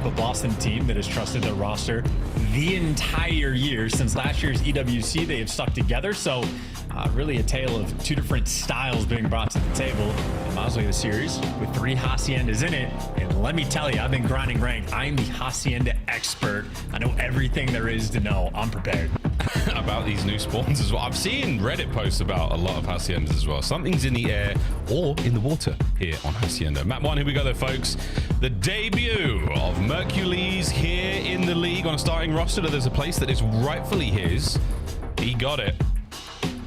a Boston team that has trusted their roster the entire year. Since last year's EWC, they have stuck together. So really a tale of two different styles being brought to the table. And might as well get a series with 3 Haciendas in it. And let me tell you, I've been grinding ranked. I'm the Hacienda expert. I know everything there is to know. I'm prepared. About these new spawns as well. I've seen Reddit posts about a lot of Haciendas as well. Something's in the air or in the water here on Hacienda. Map 1, here we go though, folks. The debut of Mercules here in the league on a starting roster. There's a place that is rightfully his. He got it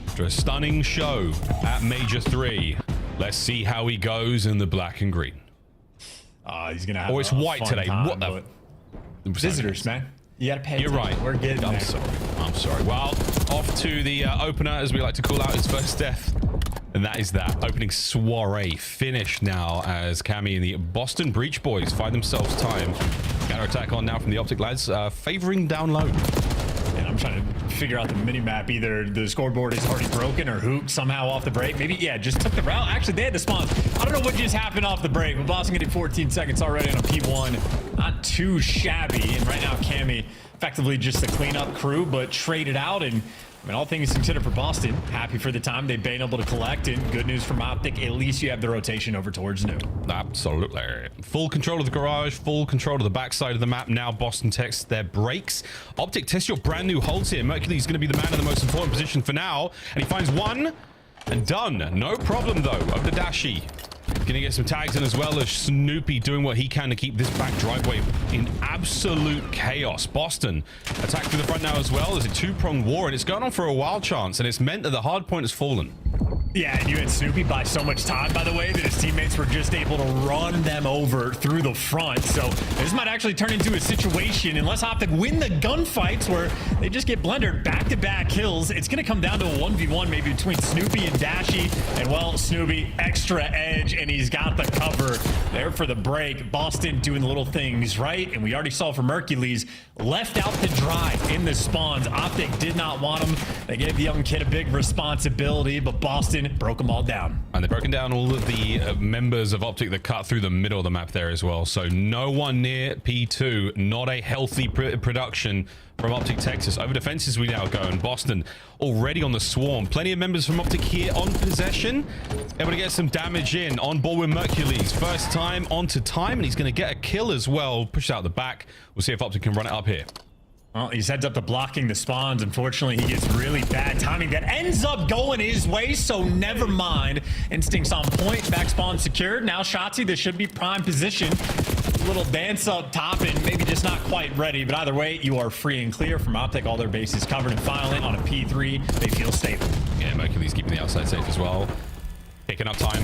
after a stunning show at Major 3. Let's see how he goes in the black and green. He's gonna have it's white today. Time, what the visitors, man. You gotta pay attention. You're right. We're getting I'm there. sorry. I'm sorry. Well, off to the opener, as we like to call out his first death. And that is that. Opening soiree finished now as Cammy and the Boston Breach Boys find themselves time. Counter attack on now from the Optic lads, favoring down low. And I'm trying to figure out the mini-map. Either the scoreboard is already broken or hooped somehow off the break. Maybe, yeah, just took the route. Actually, they had the spawns. I don't know what just happened off the break, but Boston getting 14 seconds already on a P1. Not too shabby. And right now, Cammy effectively just the cleanup crew, but traded out. And I mean, all things considered for Boston, happy for the time they've been able to collect. And good news from Optic, at least you have the rotation over towards new. Absolutely. Full control of the garage, full control of the backside of the map. Now Boston tests their brakes. Optic, test your brand new holds here. Mercury's going to be the man in the most important position for now. And he finds one and done. No problem, though, of the Dashi. Gonna get some tags in as well as Snoopy doing what he can to keep this back driveway in absolute chaos. Boston attack through the front now as well. There's a two-pronged war, and it's going on for a wild chance, and it's meant that the hard point has fallen. Yeah, and you had Snoopy by so much time, by the way, that his teammates were just able to run them over through the front. So this might actually turn into a situation, unless Optic win the gunfights, where they just get blended back-to-back kills. It's going to come down to a 1v1 maybe between Snoopy and Dashi. And, well, Snoopy, extra edge, and he's got the cover there for the break. Boston doing the little things right, and we already saw from Hercules, left out to dry in the spawns. Optic did not want him. They gave the young kid a big responsibility, but Boston broke them all down. And they've broken down all of the members of Optic that cut through the middle of the map there as well. So no one near P2. Not a healthy production from Optic Texas. Over defenses we now go, and Boston already on the swarm. Plenty of members from Optic here on possession. Able to get some damage in. On board with Mercules. First time onto time, and he's going to get a kill as well. Push out the back. We'll see if Optic can run it up here. Well, he heads up to blocking the spawns. Unfortunately, he gets really bad timing that ends up going his way, so never mind. Instincts on point, back spawn secured. Now Shotzi, this should be prime position. Little dance up top and maybe just not quite ready, but either way, you are free and clear from Optic. All their bases covered, and finally on a P3, they feel stable. Yeah, Mercury's keeping the outside safe as well. Picking up time.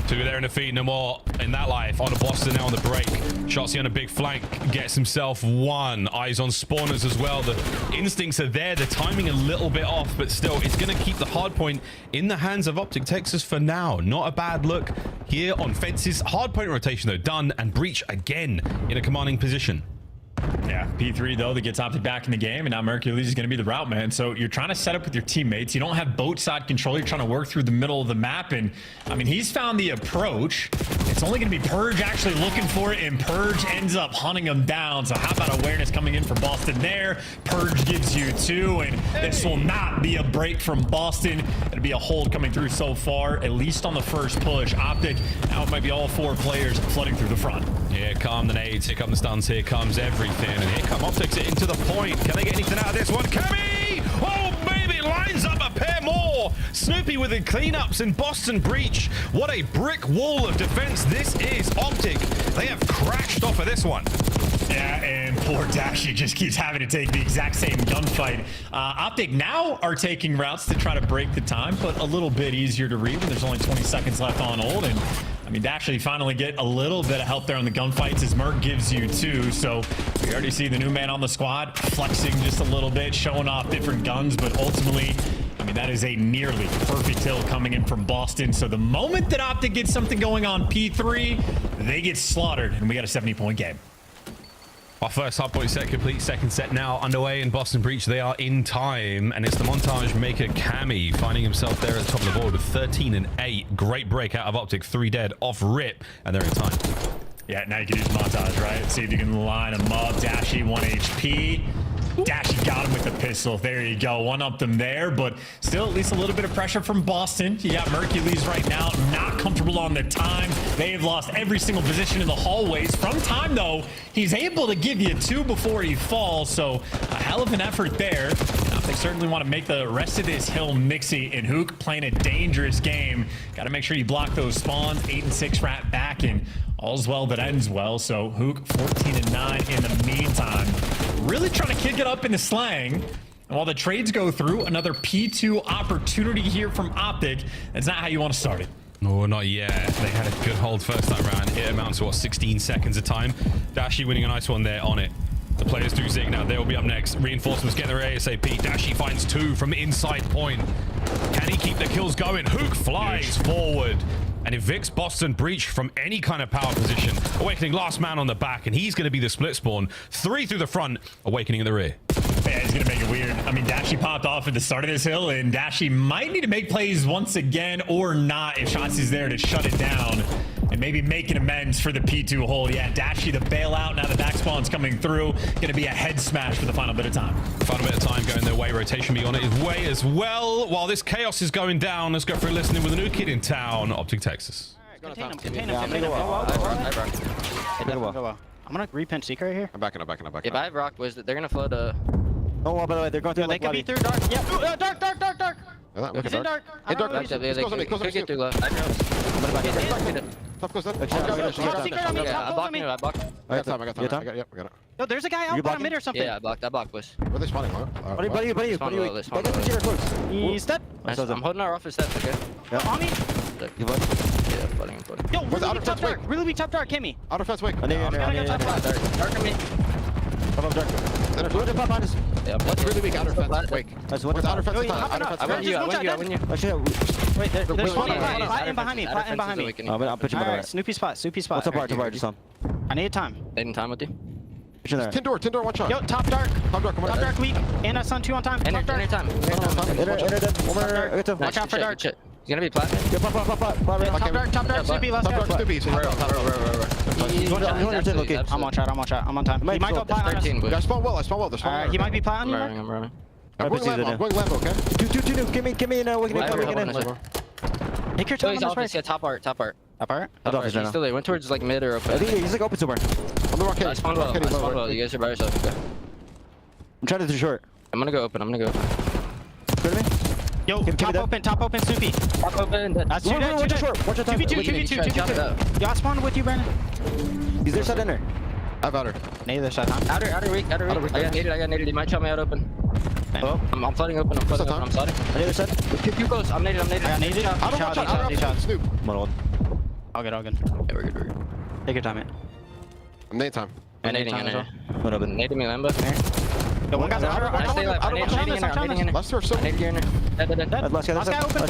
2 there in the feed, no more in that life. On to Boston now on the break. Shotzi on a big flank, gets himself 1. Eyes on spawners as well. The instincts are there. The timing a little bit off, but still, it's going to keep the hard point in the hands of Optic Texas for now. Not a bad look here on fences. Hard point rotation, though, done, and Breach again in a commanding position. Yeah, P3 though, that gets Optic back in the game, and now Mercules is going to be the route man. So you're trying to set up with your teammates. You don't have boat side control. You're trying to work through the middle of the map, and I mean, he's found the approach. It's only going to be Purge actually looking for it, and Purge ends up hunting him down. So how about awareness coming in for Boston there? Purge gives you 2, and this will not be a break from Boston. It'll be a hold coming through so far, at least on the first push. Optic, now it might be all 4 players flooding through the front. Here come the nades, here come the stuns, here comes everything, and here come Optics into the point. Can they get anything out of this one? Cammy! Oh, baby, lines up a pair more. Snoopy with the cleanups and Boston Breach. What a brick wall of defense this is. Optic, they have crashed off of this one. Yeah, and poor Dashi just keeps having to take the exact same gunfight. Optic now are taking routes to try to break the time, but a little bit easier to read when there's only 20 seconds left on hold. And I mean, Dash, you finally get a little bit of help there on the gunfights as Merc gives you 2. So we already see the new man on the squad flexing just a little bit, showing off different guns, but ultimately, I mean, that is a nearly perfect kill coming in from Boston. So the moment that Optic gets something going on P3, they get slaughtered, and we got a 70-point game. Our first hardpoint set complete. Second set now underway in Boston Breach. They are in time, and it's the montage maker Cammy finding himself there at the top of the board with 13 and 8. Great break out of Optic. 3 dead off rip, and they're in time. Yeah, now you can use montage, right? See if you can line them up. Dashy, 1 HP. Dashy got him with the pistol. There you go. One up them there, but still at least a little bit of pressure from Boston. You got Mercules right now, not comfortable on the time. They've lost every single position in the hallways. From time, though, he's able to give you 2 before he falls, so a hell of an effort there. They certainly want to make the rest of this hill mixy, and Hook playing a dangerous game. Got to make sure you block those spawns. 8 and 6 rat back, and all's well that ends well. So Hook 14 and 9 in the meantime. Really trying to kick it up in the slang. And while the trades go through, another P2 opportunity here from Optic. That's not how you want to start it. No, not yet. They had a good hold first time around. It amounts to, what, 16 seconds of time. Dashy winning a nice one there on it. The players do zig now. They will be up next. Reinforcements get their ASAP. Dashy finds 2 from inside point. Can he keep the kills going? Hook flies forward and evicts Boston Breach from any kind of power position. Awakening last man on the back, and he's going to be the split spawn. 3 through the front, Awakening in the rear. Yeah, he's going to make it weird. I mean, Dashy popped off at the start of this hill, and Dashy might need to make plays once again or not if Shotzi's there to shut it down. And maybe making amends for the P2 hold. Yeah, Dashy the bailout. Now the back spawn's coming through. Going to be a head smash for the final bit of time. Final bit of time going their way. Rotation be on it his way as well. While this chaos is going down, let's go for a listening with a new kid in town, Optic Texas. Contain him. I'm gonna go well. I'm gonna repin Seeker right here. I'm backing up. If I have rock, they're gonna flood Oh, by the way, they're going through. they could be through dark. Yeah, dark. It's in dark. I don't know. They could get through left. I know. Top goes in. I blocked. I got it. Yo, there's a guy out bottom mid or something. Yeah, I blocked this. Where are they spawning? Buddy. He's dead. I'm holding our office steps, okay? On me. Yeah, flooding. Yo, Where's the outer fence wing? really weak top dark, hit me. Outer fence wing. Dark on me. Yeah, That's really weak. Outer fence wing. Where's outer fence? I win you. Wait, there's one Outer behind me. fence Platin behind is me. awakening. All right, Snoopy spot. What's up, Bart? Just I need time. Taking time with you. Tin door, 1 shot. Yo, top dark. Top dark Weak. And a sun 2 on time. Enter Top dark. time. Watch out for dark. Shit. He's gonna be platinum. Top dark. Snoopy, last Top dark, Snoopy. I'm on shot. I'm on time. He might go plat on us. 13, I spawn well. He might be plat on you. I'm running. I'm going Lambo, okay? Give me an awakening. Take your time He's on off. this Yeah, top art. Apart? He's still there. Went towards like mid or open. I think he's like open somewhere. I'm the rock I spawned well. You guys are by yourself. Okay. I'm trying to do short. I'm gonna go open. Clear me? Yo, top open, Snoopy. Top open. That's 2 dead. Watch your time. 2v2. Yo, I spawned with you, Brandon. He's there, side in there. I have outer. Neither their side, huh? Outer weak. I got naded. He might shot me out open. Oh, I'm flooding open. I'm sliding. on the other side. Keep you close. I'm naded. I got naded. Outer shots. Snoop. All good. Yeah, we're good. Take your time, man. I'm nade time. I'm nading in there. What up? Nading me Lambo. Yo, one guy's out. I stay alive. I'm nading in there. Last two, so. Nading in there. Dead. Last guy open.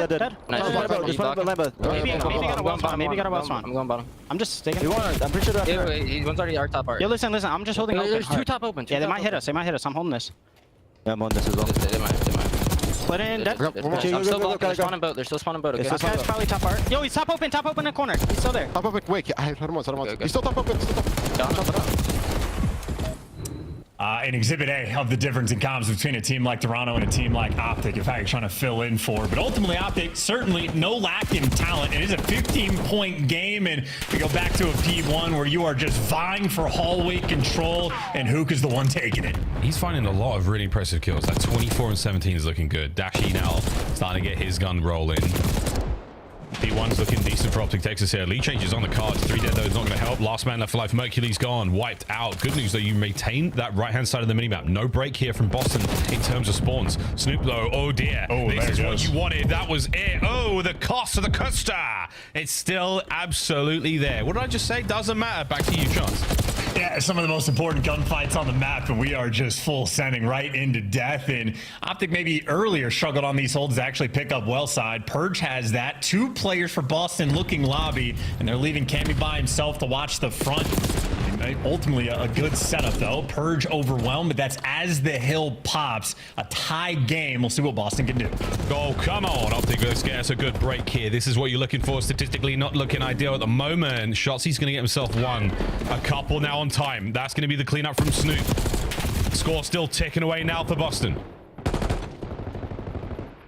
Dead. Maybe got a well spawn. I'm going bottom. I'm just sticking. I'm pretty sure Yeah, one's already our top art. Yo, listen. I'm just holding open. There's 2 top open. Yeah, they might hit us. I'm holding this. Yeah, I'm on this as well. They might. Put in. I'm still blocking. They're still spawning boat. Okay. This guy's probably top art. Yo, he's top open in the corner. He's still there. Top open. Wait, I had him once. He's still top open. An exhibit A of the difference in comms between a team like Toronto and a team like Optic, in fact, you're trying to fill in for. But ultimately, Optic, certainly no lack in talent. It is a 15-point game, and we go back to a P1 where you are just vying for hallway control, and Hook is the one taking it. He's finding a lot of really impressive kills. That 24 and 17 is looking good. Dashy now starting to get his gun rolling. P1's looking decent for Optic Texas here. Lead changes on the cards. 3 dead, though, is not going to help. Last man left for life. Mercury's gone. Wiped out. Good news, though, you maintain that right-hand side of the minimap. No break here from Boston in terms of spawns. Snoop, though, oh, dear. Oh, this is what what you wanted. That was it. Oh, the cost of the Custer. It's still absolutely there. What did I just say? Doesn't matter. Back to you, Chance. Yeah, some of the most important gunfights on the map, and we are just full sending right into death. And Optic maybe earlier struggled on these holds to actually pick up well side. Purge has that. 2 players for Boston looking lobby, and they're leaving Cammy by himself to watch the front. And Ultimately, a good setup, though. Purge overwhelmed, but that's as the hill pops. A tie game. We'll see what Boston can do. Oh, come on. Optic, let's get us a good break here. This is what you're looking for. Statistically, not looking ideal at the moment. Shotzi's going to get himself one. A couple now on time. That's going to be the cleanup from Snoop. Score still ticking away now for Boston.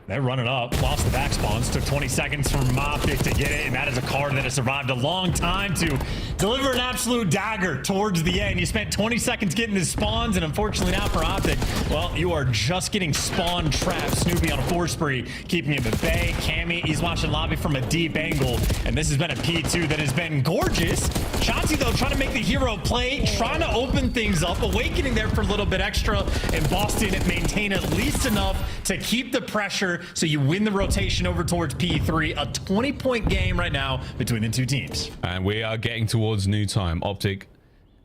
They're running up, lost the back spawns, took 20 seconds for Optic to get it, and that is a card that has survived a long time to deliver an absolute dagger towards the end. You spent 20 seconds getting the spawns, and unfortunately now for Optic, well, you are just getting spawn trapped. Snoopy on a 4 spree, keeping him at bay. Cammy, he's watching lobby from a deep angle, and this has been a P2 that has been gorgeous. Shotzi, though, trying to make the hero play, trying to open things up, awakening there for a little bit extra, and Boston maintain at least enough to keep the pressure. So you win the rotation over towards P3. A 20-point game right now between the two teams. And we are getting towards new time. Optic,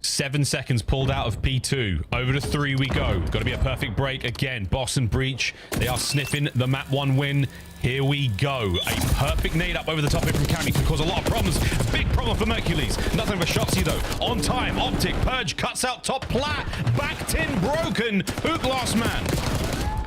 7 seconds pulled out of P2. Over to 3 we go. Got to be a perfect break again. Boston breach. They are sniffing the map 1 win. Here we go. A perfect nade up over the top here from Cammy can cause a lot of problems. A big problem for Mercules. Nothing for Shotzi though. On time. Optic. Purge cuts out top plat. Back tin broken. Hook last man.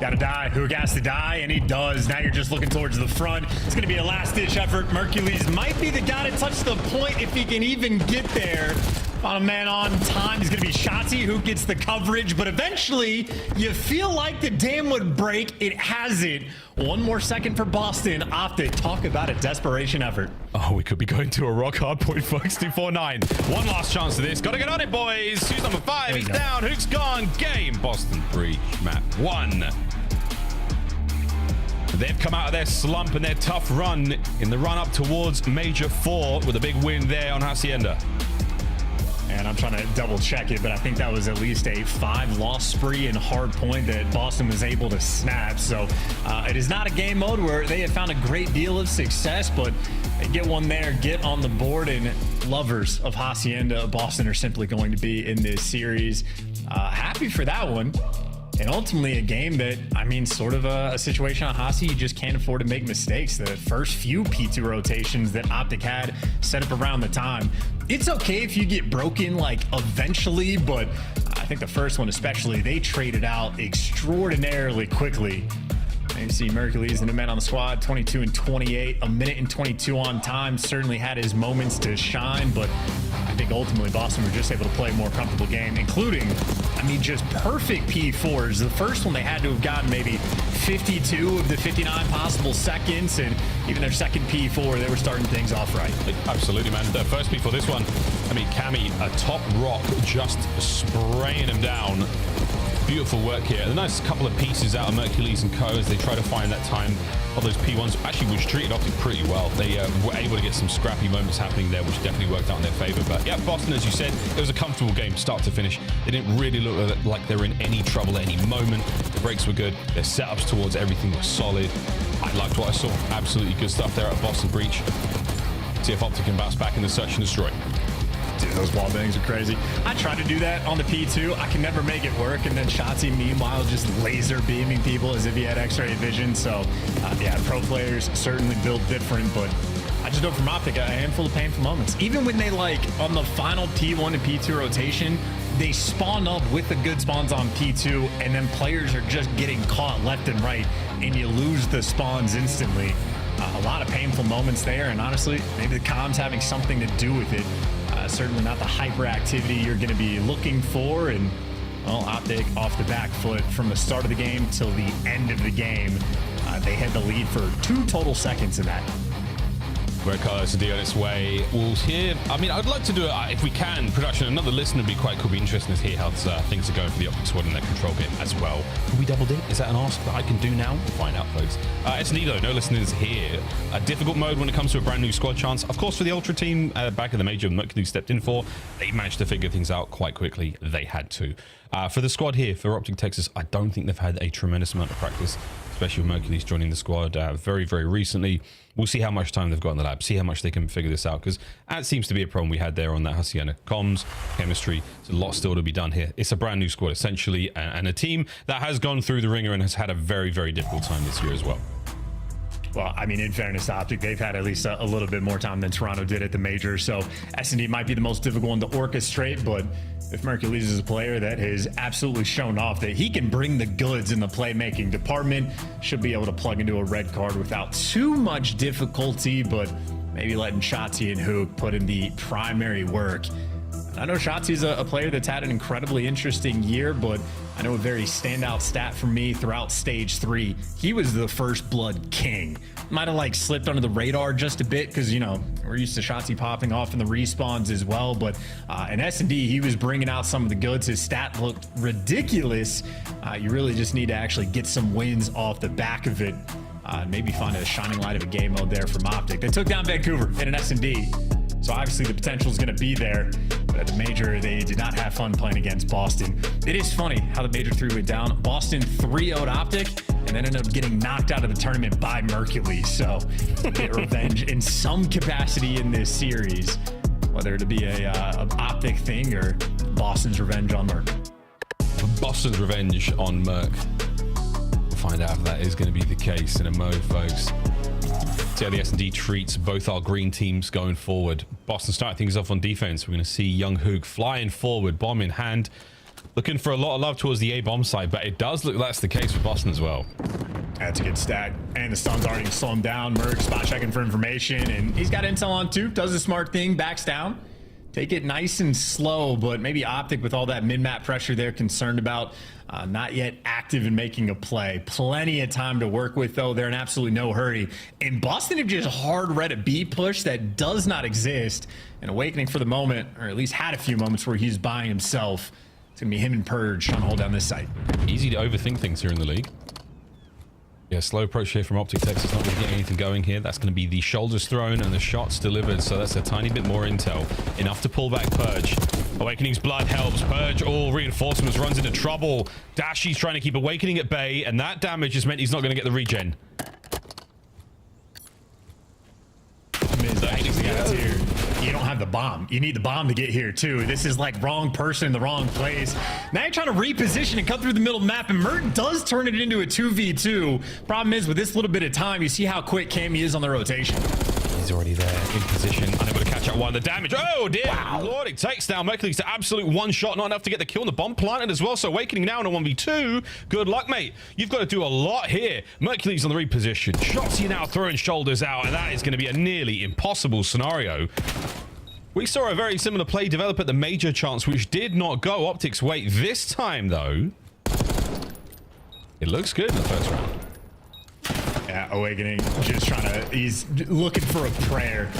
Gotta die. Hook has to die, and he does. Now you're just looking towards the front. It's gonna be a last-ditch effort. Mercules might be the guy to touch the point if he can even get there. On a man on time, he's gonna be Shotzi who gets the coverage, but eventually you feel like the dam would break. It hasn't. 1 more second for Boston. Optic, talk about a desperation effort. Oh, we could be going to a rock hard point, folks. 249. One last chance to this. Gotta get on it, boys. Who's number 5? He's down. Hook's gone. Game. Boston breach. Map 1. They've come out of their slump and their tough run in the run up towards Major 4 with a big win there on Hacienda. And I'm trying to double check it, but I think that was at least a 5-loss spree in Hardpoint that Boston was able to snap. So it is not a game mode where they have found a great deal of success, but they get one there, get on the board, and lovers of Hacienda, Boston are simply going to be in this series. Happy for that one. And ultimately a game that, I mean, sort of a situation on Hasi, you just can't afford to make mistakes. The first few P2 rotations that Optic had set up around the time. It's okay if you get broken, like, eventually, but I think the first one especially, they traded out extraordinarily quickly. And you see Mercules and the men on the squad, 22 and 28, a minute and 22 on time. Certainly had his moments to shine, but I think ultimately Boston were just able to play a more comfortable game, including, I mean, just perfect P4s. The first one they had to have gotten maybe 52 of the 59 possible seconds, and even their second P4, they were starting things off right. Absolutely, man. The first P for this one, I mean, Cammy, a top rock, just spraying him down. Beautiful work here. A nice couple of pieces out of Mercules and Co as they try to find that time of those P1s. Actually, was treated Optic pretty well. They were able to get some scrappy moments happening there, which definitely worked out in their favor. But yeah, Boston, as you said, it was a comfortable game start to finish. They didn't really look like they were in any trouble at any moment. The breaks were good. Their setups towards everything were solid. I liked what I saw. Absolutely good stuff there at Boston Breach. See if Optic can bounce back in the search and destroy. Dude, those wall bangs are crazy. I tried to do that on the P2. I can never make it work. And then Shotzi, meanwhile, just laser beaming people as if he had X-ray vision. So, yeah, pro players certainly build different, but I just know from Optic a handful of painful moments. Even when they, like, on the final P1 and P2 rotation, they spawn up with the good spawns on P2, and then players are just getting caught left and right, and you lose the spawns instantly. A lot of painful moments there, and honestly, maybe the comms having something to do with it. Certainly not the hyperactivity you're going to be looking for, and well, Optic off the back foot from the start of the game till the end of the game. They had the lead for 2 total seconds in that. Red Carlos to on its way. We'll hear, I mean, I'd like to do it if we can. Production, another listener would be quite cool. Be interesting to hear how things are going for the Optic squad in their control game as well. Can we double dip? Is that an ask that I can do now? We'll find out, folks. S&E though, no listeners here. A difficult mode when it comes to a brand new squad chance. Of course, for the Ultra team, back in the major, Mercury stepped in for, they managed to figure things out quite quickly. They had to. For the squad here, for Optic Texas, I don't think they've had a tremendous amount of practice, especially with Mercury's joining the squad very, very recently. We'll see how much time they've got in the lab, see how much they can figure this out, because that seems to be a problem we had there on that Hacienda. Comms, chemistry, there's a lot still to be done here. It's a brand new squad, essentially, and a team that has gone through the ringer and has had a very, very difficult time this year as well. Well, I mean, in fairness to Optic, they've had at least a little bit more time than Toronto did at the major, so S&D might be the most difficult one to orchestrate, but if Mercules is a player that has absolutely shown off that he can bring the goods in the playmaking department, should be able to plug into a red card without too much difficulty, but maybe letting Shotzi and Hook put in the primary work. I know Shotzi's a player that's had an incredibly interesting year, but I know a very standout stat for me throughout stage 3. He was the first blood king. Might have like slipped under the radar just a bit because, you know, we're used to Shotzi popping off in the respawns as well. But in S&D, he was bringing out some of the goods. His stat looked ridiculous. You really just need to actually get some wins off the back of it. Maybe find a shining light of a game mode there from Optic. They took down Vancouver in an S&D. So obviously the potential is going to be there, but at the major, they did not have fun playing against Boston. It is funny how the major 3 went down. Boston 3-0'd Optic and then ended up getting knocked out of the tournament by Mercules. So get revenge in some capacity in this series, whether it be a Optic thing or Boston's revenge on Merc. Boston's revenge on Merc. We'll find out if that is going to be the case in a mo, folks. See how the S&D treats both our green teams going forward. Boston starting things off on defense. We're going to see Young Hoog flying forward, bomb in hand, looking for a lot of love towards the A bomb side, but it does look like that's the case for Boston as well. That's a good stat. And the stun's already slowing down. Merc spot checking for information, and he's got intel on too. Does a smart thing, backs down. Take it nice and slow, but maybe Optic with all that mid-map pressure they're concerned about. Not yet active in making a play. Plenty of time to work with, though. They're in absolutely no hurry. And Boston have just hard read a B push that does not exist. And Awakening for the moment, or at least had a few moments where he's buying himself. It's going to be him and Purge trying to hold down this site. Easy to overthink things here in the league. Yeah, slow approach here from Optic Texas, not really getting anything going here. That's going to be the shoulders thrown and the shots delivered, so that's a tiny bit more intel. Enough to pull back Purge. Awakening's blood helps. Purge, all reinforcements, runs into trouble. Dashy's trying to keep Awakening at bay, and that damage has meant he's not going to get the regen. You don't have the bomb. You need the bomb to get here too. This is like wrong person in the wrong place. Now you're trying to reposition and cut through the middle map, and Mert does turn it into a 2v2. Problem is, with this little bit of time, you see how quick Cammy is on the rotation. He's already there in position, unable to catch up one of the damage. Oh dear, wow. Lord, it takes down Mercules to absolute one shot, not enough to get the kill, and the bomb planted as well. So Awakening now in a 1v2. Good luck, mate. You've got to do a lot here. Mercules on the reposition. Shotzi now throwing shoulders out, and that is going to be a nearly impossible scenario. We saw a very similar play develop at the major chance, which did not go Optic's way. This time, though, it looks good in the first round. Yeah, Awakening just trying to, he's looking for a prayer.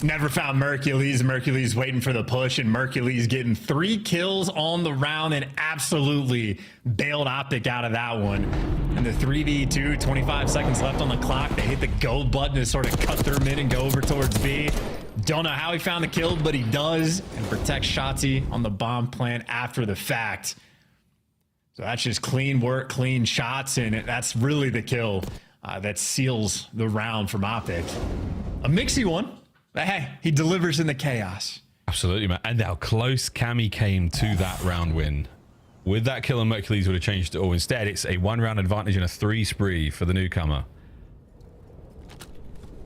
Never found Mercules. Mercules waiting for the push, and Mercules getting 3 kills on the round and absolutely bailed Optic out of that one. And the 3v2, 25 seconds left on the clock. They hit the go button to sort of cut through mid and go over towards B. Don't know how he found the kill, but he does, and protects Shotzi on the bomb plant after the fact. So that's just clean work, clean shots, and that's really the kill that seals the round from Optic. A mixy one, but hey, he delivers in the chaos. Absolutely, man. And how close Cammy came to that round win. With that kill on Mercules would have changed it all. Instead, it's a 1-round advantage and a 3 spree for the newcomer.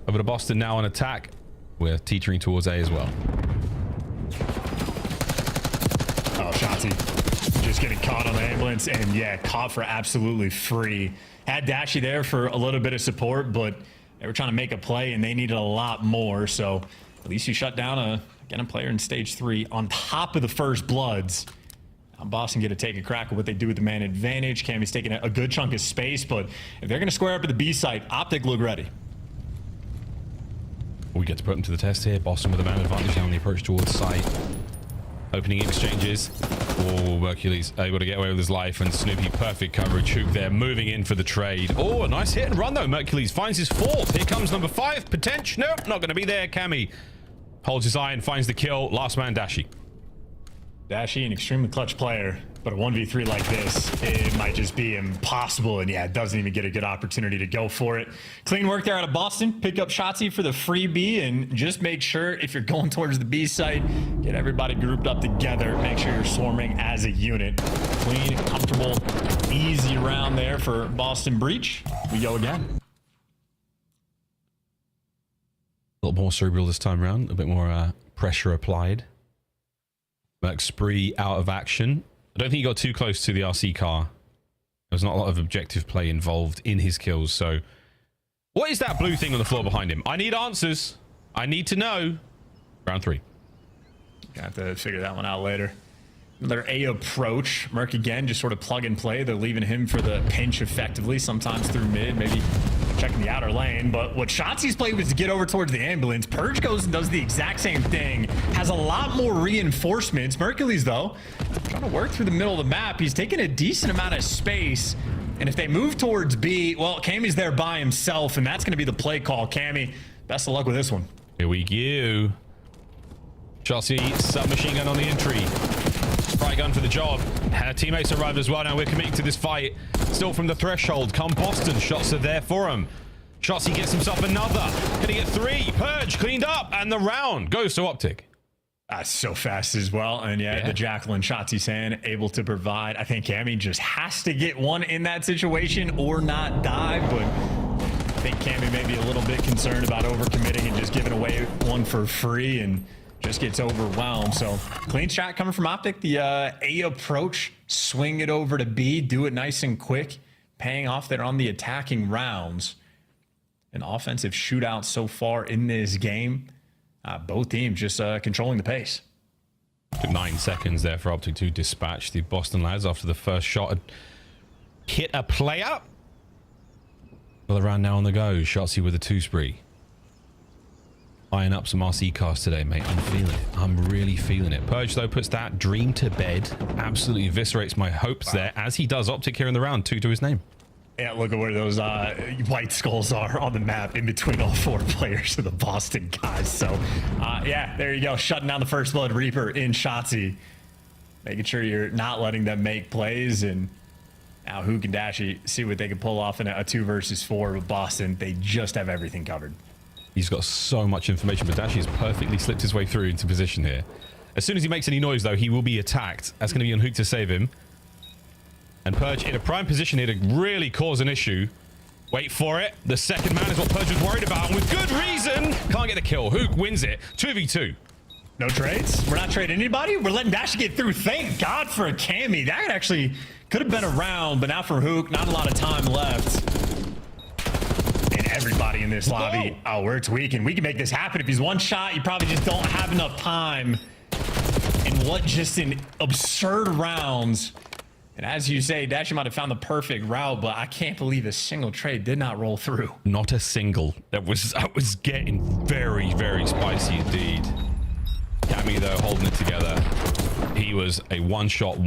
Over to Boston now on attack. We're teetering towards A as well. Oh, Shotzi just getting caught on the ambulance, and yeah, caught for absolutely free. Had Dashy there for a little bit of support, but they were trying to make a play and they needed a lot more. So at least you shut down a player in stage 3 on top of the first bloods. Now Boston get to take a crack at what they do with the man advantage. Cammy's taking a good chunk of space, but if they're going to square up at the B site, Optic look ready. We get to put them to the test here. Boston with a man advantage now on the approach towards site. Opening exchanges. Oh, Mercules able to get away with his life, and Snoopy perfect coverage. Hook there, moving in for the trade. Oh, a nice hit and run though. Mercules finds his 4th. Here comes number 5. Potential. Nope, not going to be there. Cammy holds his eye and finds the kill. Last man, Dashy. Dashy, an extremely clutch player, but a 1v3 like this, it might just be impossible. And yeah, it doesn't even get a good opportunity to go for it. Clean work there out of Boston. Pick up Shotzi for the free B, and just make sure if you're going towards the B site, get everybody grouped up together. Make sure you're swarming as a unit. Clean, comfortable, easy round there for Boston Breach. We go again. A little more cerebral this time around, a bit more pressure applied. Merc Spree out of action. I don't think he got too close to the RC car. There's not a lot of objective play involved in his kills. So what is that blue thing on the floor behind him? I need answers. I need to know. Round 3. Gonna have to figure that one out later. Another A approach. Merc again, just sort of plug and play. They're leaving him for the pinch effectively, sometimes through mid, maybe checking the outer lane. But what Shotzi's play was to get over towards the ambulance. Purge goes and does the exact same thing. Has a lot more reinforcements. Mercules, though, trying to work through the middle of the map. He's taking a decent amount of space. And if they move towards B, well, Cammy's there by himself, and that's going to be the play call. Cammy, best of luck with this one. Here we go. Shotzi, submachine gun on the entry. Spray gun for the job. Her teammates arrived as well. Now we're committing to this fight. Still from the threshold. Come Boston. Shots are there for him. Shotzi gets himself another. Gonna get 3. Purge cleaned up. And the round goes to Optic. That's so fast as well. And yeah, the Jackal and Shotzi's hand able to provide. I think Cammy just has to get one in that situation or not die. But I think Cammy may be a little bit concerned about overcommitting and just giving away one for free and just gets overwhelmed. So clean shot coming from Optic. The A approach, swing it over to B, do it nice and quick, paying off there on the attacking rounds. An offensive shootout so far in this game. Both teams just controlling the pace. Took 9 seconds there for Optic to dispatch the Boston lads after the first shot had hit a player. Another round now on the go. Shotzi with a 2 spree. Eyeing up some RC cars today, mate. I'm feeling it. I'm really feeling it. Purge, though, puts that dream to bed. Absolutely eviscerates my hopes there, as he does. Optic here in the round, 2 to his name. Yeah, look at where those white skulls are on the map in between all 4 players of the Boston guys. So, yeah, there you go. Shutting down the First Blood Reaper in Shotzi. Making sure you're not letting them make plays. And now Hook and Dashy see what they can pull off in a 2 versus 4 with Boston. They just have everything covered. He's got so much information, but Dashi has perfectly slipped his way through into position here. As soon as he makes any noise, though, he will be attacked. That's going to be on Hook to save him. And Purge in a prime position here to really cause an issue. Wait for it. The second man is what Purge was worried about, and with good reason. Can't get the kill. Hook wins it. 2v2. No trades. We're not trading anybody. We're letting Dashi get through. Thank God for a Cammy. That actually could have been a round, but now for Hook, not a lot of time left. Everybody in this lobby. Oh, we're tweaking. We can make this happen. If he's one shot, you probably just don't have enough time. And what just an absurd rounds. And as you say, Dashi might have found the perfect route, but I can't believe a single trade did not roll through. Not a single. That was getting very, very spicy indeed. Cammy, though, holding it together. He was a one shot.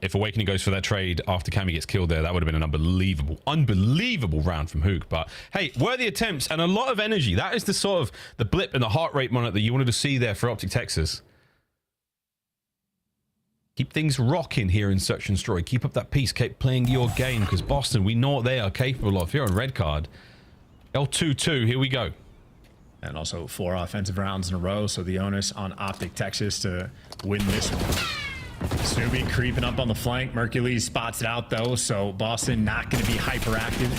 If Awakening goes for that trade after Cammy gets killed there, that would have been an unbelievable round from Hook. But hey, worthy attempts and a lot of energy. That is the sort of the blip and the heart rate monitor that you wanted to see there for Optic Texas. Keep things rocking here in Search and Destroy. Keep up that pace. Keep playing your game, because Boston, we know what they are capable of. Here on red card, L2-2. Here we go. And also 4 offensive rounds in a row, so the onus on Optic Texas to win this one. Snoopy creeping up on the flank. Mercules spots it out, though, so Boston not going to be hyperactive.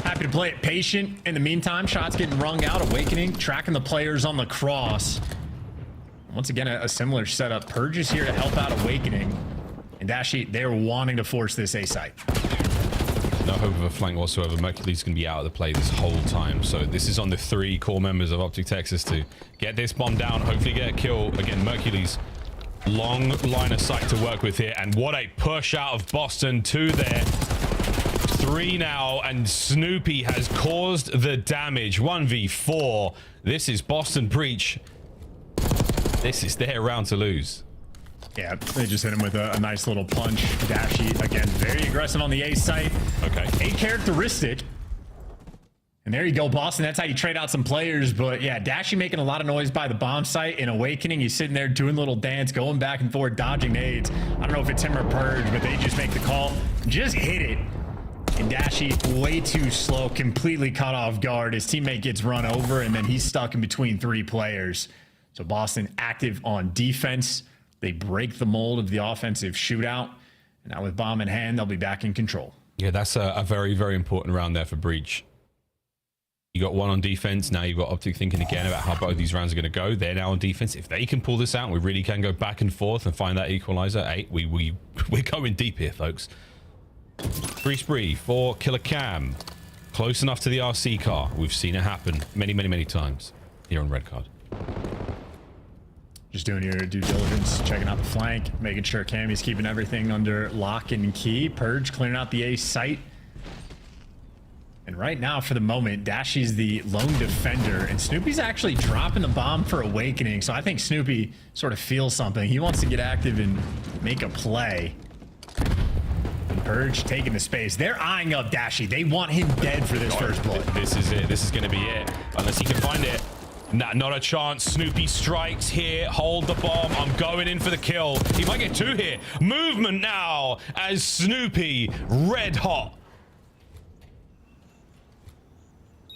Happy to play it patient. In the meantime, shots getting rung out. Awakening, tracking the players on the cross. Once again, a similar setup. Purge is here to help out Awakening. And Dashi, they're wanting to force this A site. No hope of a flank whatsoever. Mercury's going to be out of the play this whole time. So this is on the 3 core members of Optic Texas to get this bomb down, hopefully get a kill. Again, Mercury's long line of sight to work with here. And what a push out of Boston. 2 there. 3 now. And Snoopy has caused the damage. 1v4. This is Boston Breach. This is their round to lose. Yeah, they just hit him with a nice little punch. Dashi, again, very aggressive on the A site. Okay. A characteristic. And there you go, Boston. That's how you trade out some players. But yeah, Dashi making a lot of noise by the bomb site. In Awakening, he's sitting there doing a little dance, going back and forth, dodging nades. I don't know if it's him or Purge, but they just make the call. Just hit it. And Dashi, way too slow, completely caught off guard. His teammate gets run over, and then he's stuck in between 3 players. So Boston active on defense. They break the mold of the offensive shootout. And now with bomb in hand, they'll be back in control. Yeah, that's a very, very important round there for Breach. You got one on defense. Now you've got Optic thinking again about how both these rounds are going to go. They're now on defense. If they can pull this out, we really can go back and forth and find that equalizer. Hey, we're going deep here, folks. Free spree for Killer Cam. Close enough to the RC car. We've seen it happen many, many, many times here on Red Card. Just doing your due diligence, checking out the flank, making sure Cammy's keeping everything under lock and key. Purge clearing out the A site. And right now, for the moment, Dashy's the lone defender, and Snoopy's actually dropping the bomb for Awakening. So I think Snoopy sort of feels something. He wants to get active and make a play. And Purge taking the space. They're eyeing up Dashy. They want him dead for this first blood. This is it. This is going to be it. Unless he can find it. Not a chance. Snoopy strikes here. Hold the bomb. I'm going in for the kill. He might get two here. Movement now as Snoopy red hot.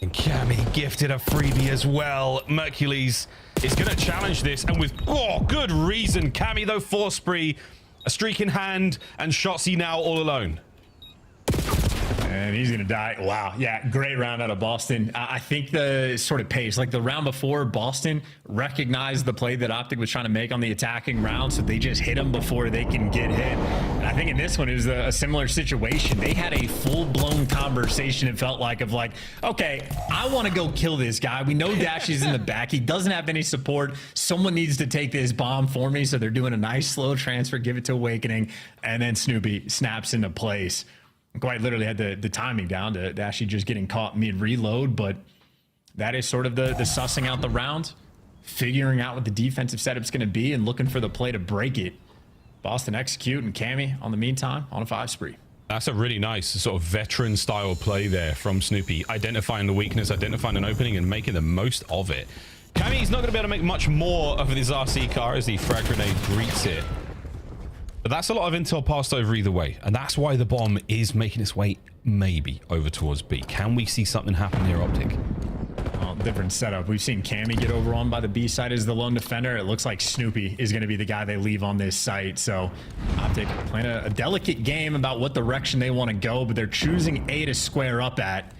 And Cammy gifted a freebie as well. Mercules is going to challenge this, and with good reason. Cammy, though, 4 spree, a streak in hand, and Shotzi now all alone. And he's going to die. Wow. Yeah, great round out of Boston. I think the sort of pace, like the round before, Boston recognized the play that Optic was trying to make on the attacking round, so they just hit him before they can get hit. And I think in this one, it was a similar situation. They had a full-blown conversation, it felt like, of like, okay, I want to go kill this guy. We know Dashy's in the back. He doesn't have any support. Someone needs to take this bomb for me, so they're doing a nice slow transfer, give it to Awakening, and then Snoopy snaps into place. Quite literally had the timing down to Dashy just getting caught mid-reload, but that is sort of the sussing out the round, figuring out what the defensive setup's going to be, and looking for the play to break it. Boston execute, and Cammy, on the meantime, on a 5 spree. That's a really nice sort of veteran-style play there from Snoopy, identifying the weakness, identifying an opening, and making the most of it. Cammy's not going to be able to make much more of this RC car as the frag grenade greets it. But that's a lot of intel passed over either way, and that's why the bomb is making its way maybe over towards B. Can we see something happen here, Optic? Well, different setup. We've seen Cammy get overrun by the B side as the lone defender. It looks like Snoopy is going to be the guy they leave on this site. So Optic playing a delicate game about what direction they want to go, but they're choosing A to square up at.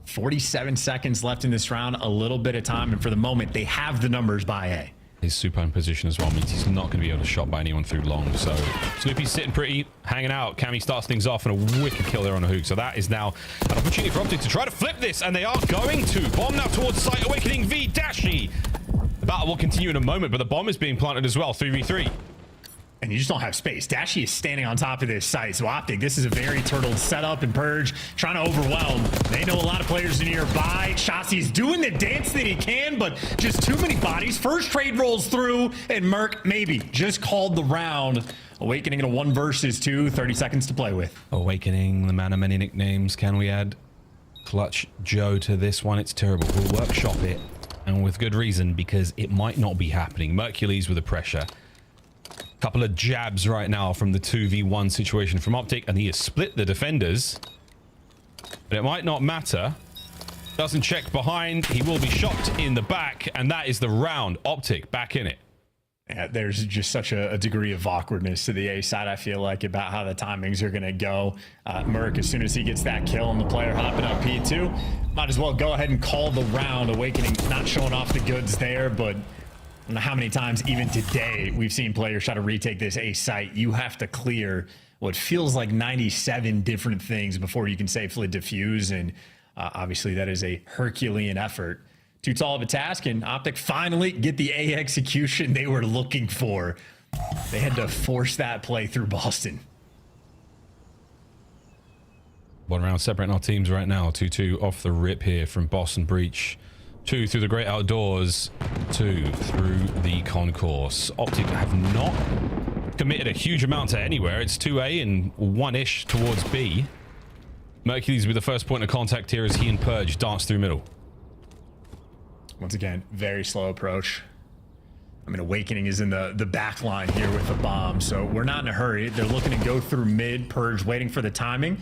47 seconds left in this round, a little bit of time, and for the moment, they have the numbers by A. His supine position as well means he's not going to be able to shot by anyone through long. So Snoopy's sitting pretty, hanging out. Cammy starts things off and a wicked kill there on a hook. So that is now an opportunity for Optic to try to flip this, and they are going to. Bomb now towards site. Awakening v Dashy. The battle will continue in a moment, but the bomb is being planted as well. 3v3. And you just don't have space. Dashy is standing on top of this site. So Optic, this is a very turtled setup, and Purge trying to overwhelm. They know a lot of players are nearby. Shotzi's doing the dance that he can, but just too many bodies. First trade rolls through, and Merc maybe just called the round. Awakening in a 1 versus 2, 30 seconds to play with. Awakening, the man of many nicknames. Can we add Clutch Joe to this one? It's terrible. We'll workshop it, and with good reason, because it might not be happening. Mercules with the pressure. Couple of jabs right now from the 2v1 situation from Optic, and he has split the defenders, but it might not matter. Doesn't check behind. He will be shot in the back, and that is the round. Optic back in it. Yeah, there's just such a degree of awkwardness to the A side, I feel like, about how the timings are going to go. Merc, as soon as he gets that kill and the player hopping up P2, might as well go ahead and call the round. Awakening not showing off the goods there, but I don't know how many times even today we've seen players try to retake this A site. You have to clear what feels like 97 different things before you can safely defuse, and obviously that is a Herculean effort. Too tall of a task, and Optic finally get the A execution they were looking for. They had to force that play through Boston. 1 round separating our teams right now. 2-2 off the rip here from Boston Breach. 2 through the great outdoors, 2 through the concourse. Optic have not committed a huge amount to anywhere. It's 2A and 1-ish towards B. Mercules with the first point of contact here as he and Purge dance through middle. Once again, very slow approach. I mean, Awakening is in the back line here with the bomb, so we're not in a hurry. They're looking to go through mid. Purge waiting for the timing.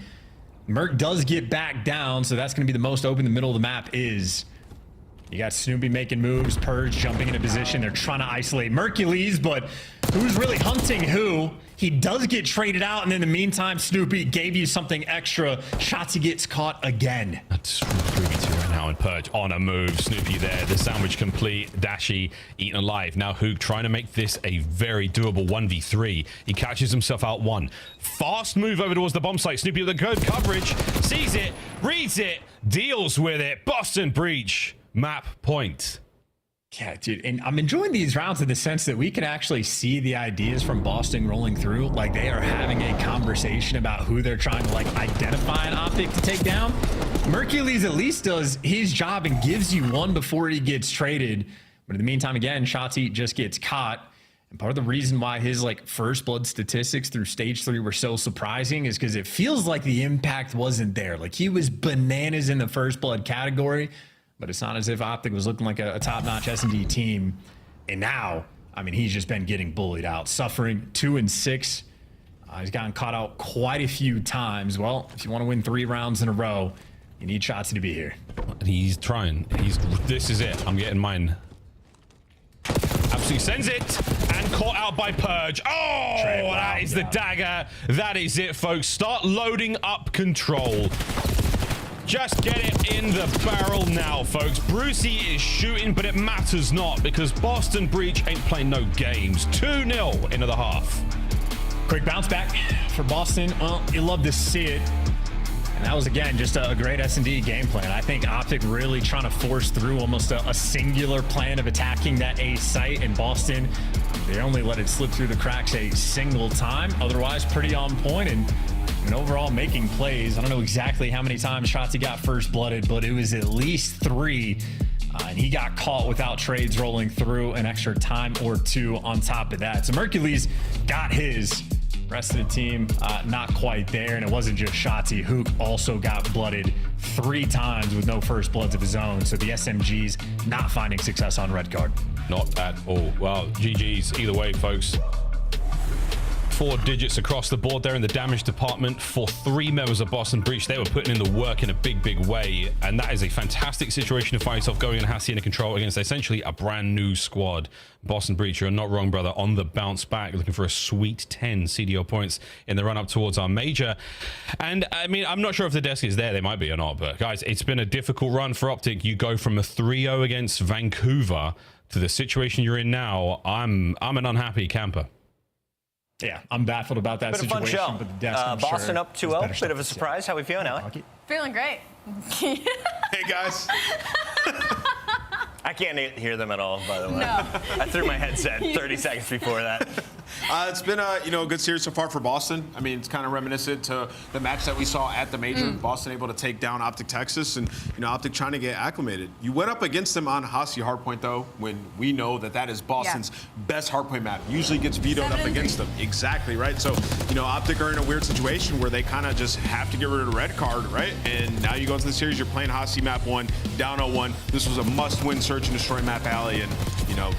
Merc does get back down, so that's going to be the most open the middle of the map is. You got Snoopy making moves, Purge jumping into position. They're trying to isolate Mercules, but who's really hunting who? He does get traded out, and in the meantime, Snoopy gave you something extra. Shotzi gets caught again. That's 3v2 right Now in Purge on a move. Snoopy there. The sandwich complete. Dashy eaten alive. Now Hook trying to make this a very doable 1v3. He catches himself out one. Fast move over towards the bomb site. Snoopy with the good coverage. Sees it. Reads it. Deals with it. Boston Breach. Map point. Yeah, dude, and I'm enjoying these rounds in the sense that we can actually see the ideas from Boston rolling through. Like, they are having a conversation about who they're trying to, like, identify an Optic to take down. Mercules at least does his job and gives you one before he gets traded. But in the meantime, again, Shotzi just gets caught. And part of the reason why his, like, first blood statistics through stage 3 were so surprising is because it feels like the impact wasn't there. Like, he was bananas in the first blood category, but it's not as if Optic was looking like a top-notch S&D team. And now, I mean, he's just been getting bullied out, suffering 2 and 6. He's gotten caught out quite a few times. Well, if you want to win 3 rounds in a row, you need Shotzi to be here. He's trying. This is it. I'm getting mine. Absolutely sends it and caught out by Purge. Oh, that is the dagger. That is it, folks. Start loading up control. Just get it in the barrel now, folks. Brucey is shooting, but it matters not because Boston Breach ain't playing no games. 2-0 into the half. Quick bounce back for Boston. Well, you love to see it. And that was, again, just a great S&D game plan. I think Optic really trying to force through almost a singular plan of attacking that A site. In Boston, they only let it slip through the cracks a single time. Otherwise, pretty on point. And overall making plays. I don't know exactly how many times Shotzi got first blooded, but it was at least 3. And he got caught without trades rolling through, an extra time or 2 on top of that. So Mercules got his. Rest of the team, not quite there. And it wasn't just Shotzi. Hook also got blooded 3 times with no first bloods of his own. So the SMGs not finding success on red card. Not at all. Well, GG's either way, folks. 4 digits across the board there in the damage department for 3 members of Boston Breach. They were putting in the work in a big way, and that is a fantastic situation to find yourself going in Hacienda control against essentially a brand new squad. Boston Breach, you're not wrong, brother, on the bounce back, looking for a sweet 10 CDO points in the run up towards our major. And I mean, I'm not sure if the desk is there. They might be or not, but guys, it's been a difficult run for Optic. You go from a 3-0 against Vancouver to the situation you're in now. I'm an unhappy camper. Yeah, I'm baffled about that situation. Bit of a fun show. But the desk, I'm Boston sure up 2-0. Bit of a surprise. How we feeling, Allie? Feeling great. Hey, guys. I can't hear them at all, by the way. No. I threw my headset 30 seconds before that. It's been a good series so far for Boston. I mean, it's kind of reminiscent to the match that we saw at the major. Boston able to take down Optic Texas, and Optic trying to get acclimated. You went up against them on Hasi Hardpoint though, when we know that is Boston's best Hardpoint map. Usually gets vetoed up against them. Exactly right. So Optic are in a weird situation where they kind of just have to get rid of the red card, right? And now you go into the series, you're playing Hasi map 1, down 0-1. This was a must-win search and destroy map alley, and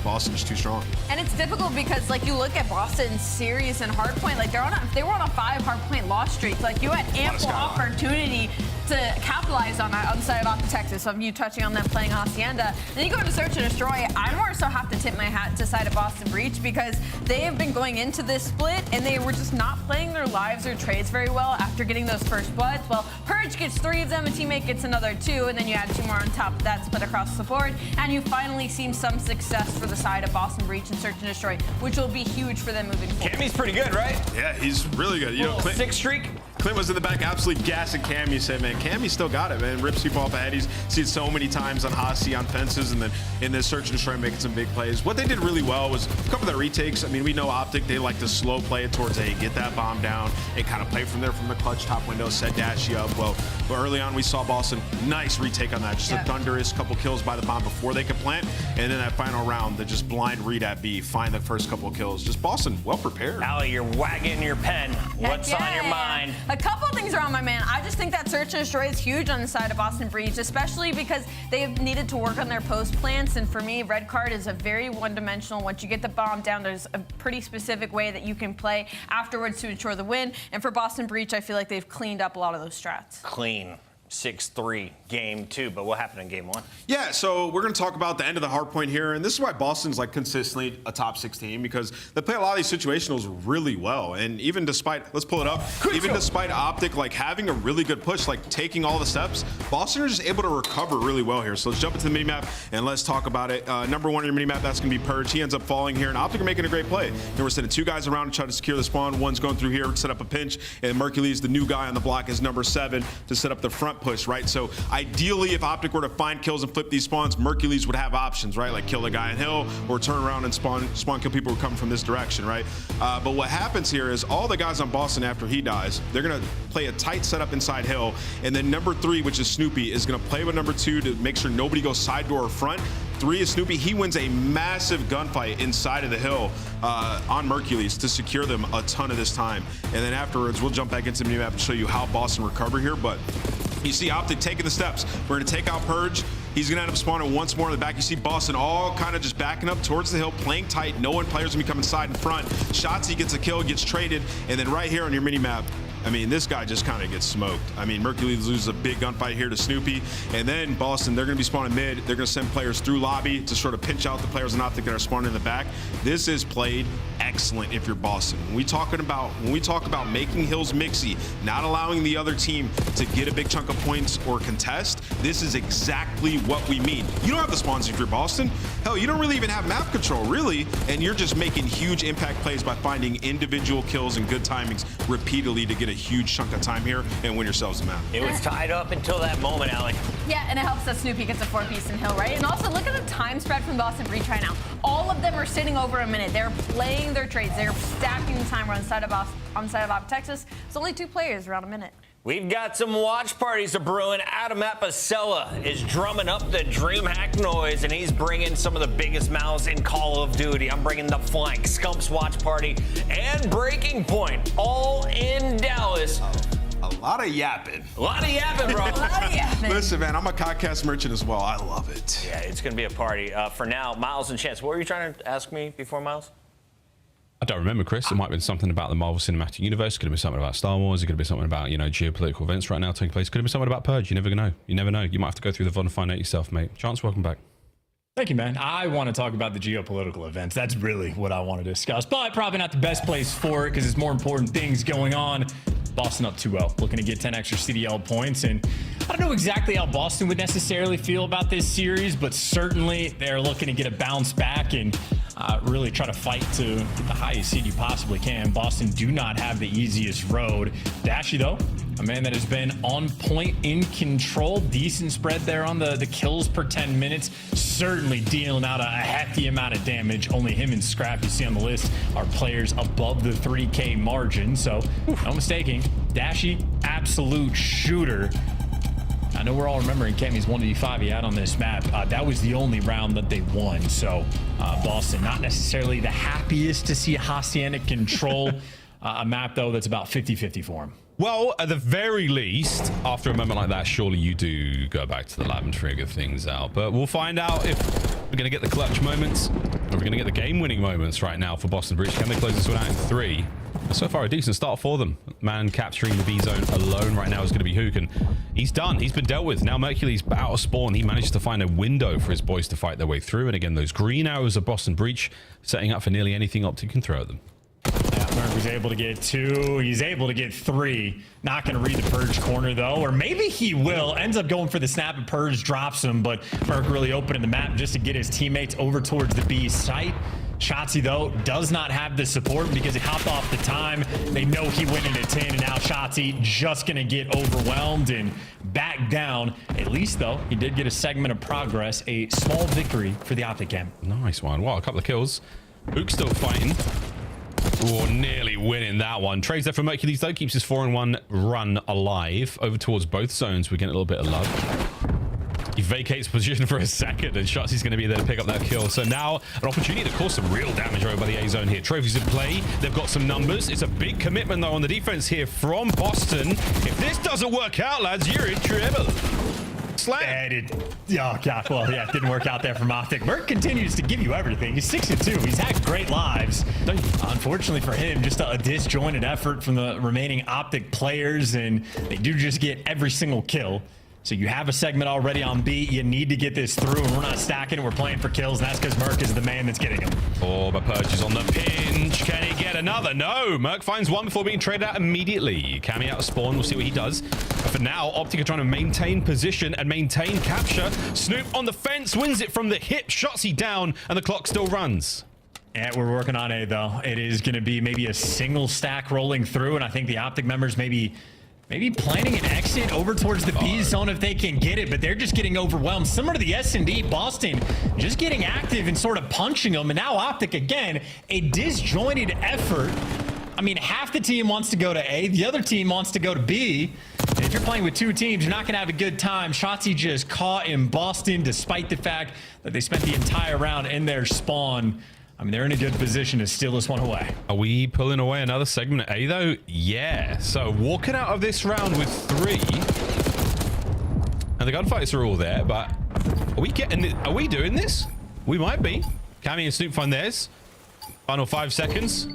Boston's too strong. And it's difficult because, like, you look at Boston's series and Hardpoint, like they were on a 5 Hardpoint loss streak. Like, you had ample opportunity to capitalize on that on the side of Optic Texas, of you touching on them playing Hacienda. Then you go to Search and Destroy. I more so have to tip my hat to side of Boston Breach because they have been going into this split and they were just not playing their lives or trades very well after getting those first bloods. Well, Purge gets 3 of them, a teammate gets another 2, and then you add 2 more on top of that split across the board, and you finally seen some success for the side of Boston Breach and Search and Destroy, which will be huge for them moving forward. Cammy's pretty good, right? Yeah, he's really good. Clint, 6 streak. Clint was in the back, absolutely gassing Cam. He said, man, Cammy still got it, man. Rips people off ahead. He's seen so many times on Hasi, on fences, and then in this Search and Destroy making some big plays. What they did really well was a couple of their retakes. I mean, we know Optic, they like to slow play it towards A, get that bomb down, and kind of play from there from the clutch top window, set Dashy up. Well, but early on, we saw Boston, nice retake on that. Just a thunderous couple kills by the bomb before they could plant. And then that final round, the just blind read at B, find the first couple of kills. Just Boston, well prepared. Allie, you're wagging your pen. What's on your mind? A couple of things around my man. I just think that Search and Destroy is huge on the side of Boston Breach, especially because they have needed to work on their post plants. And for me, red card is a very one-dimensional. Once you get the bomb down, there's a pretty specific way that you can play afterwards to ensure the win. And for Boston Breach, I feel like they've cleaned up a lot of those strats. Clean. 6-3 game 2. But what happened in game 1? Yeah, so we're going to talk about the end of the hard point here, and this is why Boston's like consistently a top 6 team, because they play a lot of these situationals really well. And even despite, let's pull it up, even despite Optic like having a really good push, like taking all the steps, Boston are just able to recover really well here. So let's jump into the minimap and let's talk about it. Number 1 on your minimap, that's going to be Purge. He ends up falling here, and Optic are making a great play. And we're sending 2 guys around to try to secure the spawn. One's going through here to set up a pinch, and Mercules, the new guy on the block, is number 7 to set up the front push, right? So ideally, if Optic were to find kills and flip these spawns, Mercules would have options, right? Like kill the guy in hill or turn around and spawn kill people who come from this direction, right? But what happens here is all the guys on Boston after he dies, they're gonna play a tight setup inside hill, and then number 3, which is Snoopy, is gonna play with number 2 to make sure nobody goes side door or front. 3 is Snoopy. He wins a massive gunfight inside of the hill on Mercules to secure them a ton of this time. And then afterwards, we'll jump back into the minimap and show you how Boston recover here. But you see Optic taking the steps. We're going to take out Purge. He's going to end up spawning once more in the back. You see Boston all kind of just backing up towards the hill, playing tight, knowing players going to be coming side and front. Shotzzy gets a kill, gets traded, and then right here on your minimap, I mean, this guy just kind of gets smoked. I mean, Mercules loses a big gunfight here to Snoopy, and then Boston, they're going to be spawning mid. They're going to send players through lobby to sort of pinch out the players in Optic that are spawning in the back. This is played excellent if you're Boston. When we talk about making hills mixy, not allowing the other team to get a big chunk of points or contest, this is exactly what we mean. You don't have the spawns if you're Boston. Hell, you don't really even have map control, really, and you're just making huge impact plays by finding individual kills and good timings repeatedly to get a huge chunk of time here and win yourselves the map. It was tied up until that moment, Alec. Yeah, and it helps that Snoopy gets a 4-piece in hill, right? And also look at the time spread from Boston Breach right now. All of them are sitting over a minute. They're playing their trades. They're stacking the time on side of Op Texas. It's only 2 players around a minute. We've got some watch parties brewing. Adam Apicella is drumming up the DreamHack noise, and he's bringing some of the biggest mouths in Call of Duty. I'm bringing the Flank, Scumps watch party, and Breaking Point, all in Dallas. A lot of yapping. A lot of yapping, bro. A lot of yapping. Listen, man, I'm a podcast merchant as well. I love it. Yeah, it's going to be a party. For now, Miles and Chance, what were you trying to ask me before, Miles? I don't remember, Chris. It might have been something about the Marvel Cinematic Universe. It could have been something about Star Wars. It could have been something about, geopolitical events right now taking place. It could have been something about Purge. You never know. You never know. You might have to go through the VOD and find out yourself, mate. Chance, welcome back. Thank you, man. I want to talk about the geopolitical events. That's really what I want to discuss, but probably not the best place for it because there's more important things going on. Boston up 2-0, looking to get 10 extra CDL points. And I don't know exactly how Boston would necessarily feel about this series, but certainly they're looking to get a bounce back and really try to fight to get the highest seed you possibly can. Boston do not have the easiest road. Dashy, though, a man that has been on point, in control, decent spread there on the kills per 10 minutes, certainly dealing out a hefty amount of damage. Only him and Scrap, you see on the list, are players above the 3K margin, so no mistaking. Dashy, absolute shooter. I know we're all remembering Kemi's 1v5 he had on this map. That was the only round that they won. So Boston, not necessarily the happiest to see Hacienda control a map, though, that's about 50-50 for him. Well, at the very least, after a moment like that, surely you do go back to the lab and figure things out. But we'll find out if we're going to get the clutch moments or if we're going to get the game-winning moments right now for Boston Breach. Can they close this one out in 3? So far, a decent start for them. Man capturing the B zone alone right now is going to be Hook, and he's done. He's been dealt with. Now Mercules out of spawn. He managed to find a window for his boys to fight their way through. And again, those green arrows of Boston Breach setting up for nearly anything Optic can throw at them. Yeah, Merc was able to get 2. He's able to get 3. Not going to read the Purge corner, though. Or maybe he will. Ends up going for the snap, and Purge drops him. But Merc really opening the map just to get his teammates over towards the B site. Shotzzy, though, does not have the support because he hopped off the time. They know he went into 10, and now Shotzzy just going to get overwhelmed and back down. At least, though, he did get a segment of progress, a small victory for the Optic camp. Nice one. Wow, a couple of kills. Hook still fighting. Oh, nearly winning that one. Trades there for Mercules, though. Keeps his 4-1 run alive. Over towards both zones. We're getting a little bit of love. He vacates position for a second, and Shotzzy's going to be there to pick up that kill. So now an opportunity to cause some real damage over by the A zone here. Trophies in play. They've got some numbers. It's a big commitment, though, on the defense here from Boston. If this doesn't work out, lads, you're in trouble. Slam. It didn't work out there from Optic. Merc continues to give you everything. He's 6-2. He's had great lives. Unfortunately for him, just a disjointed effort from the remaining Optic players, and they do just get every single kill. So you have a segment already on B. You need to get this through, and we're not stacking it. We're playing for kills, and that's because Merc is the man that's getting them. Oh, but Purge is on the pinch. Can he get another? No. Merc finds one before being traded out immediately. Cammy out of spawn. We'll see what he does. But for now, Optic are trying to maintain position and maintain capture. Snoop on the fence, wins it from the hip, shots he down, and the clock still runs. Yeah, we're working on A, though. It is going to be maybe a single stack rolling through, and I think the Optic members maybe planning an exit over towards the B zone if they can get it, but they're just getting overwhelmed. Similar to the S&D, Boston just getting active and sort of punching them, and now Optic, again, a disjointed effort. I mean, half the team wants to go to A, the other team wants to go to B. And if you're playing with two teams, you're not going to have a good time. Shotzi just caught in Boston, despite the fact that they spent the entire round in their spawn. I mean, they're in a good position to steal this one away. Are we pulling away another segment at A, though? Yeah. So walking out of this round with 3. And the gunfights are all there, but are we getting it? Are we doing this? We might be. Cammy and Snoop find theirs. Final 5 seconds.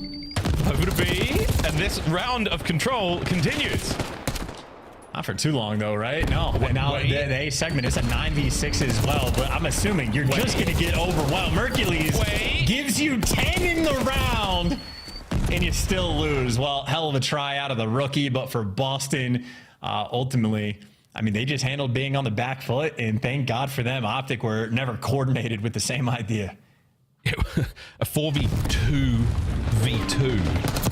Over to B. And this round of control continues. Not for too long, though, right? No. And now the A segment is a 9v6 as well, but I'm assuming you're just going to get overwhelmed. Mercules gives you 10 in the round, and you still lose. Well, hell of a try out of the rookie, but for Boston, ultimately, I mean, they just handled being on the back foot, and thank God for them. Optic were never coordinated with the same idea. A 4v2 v2.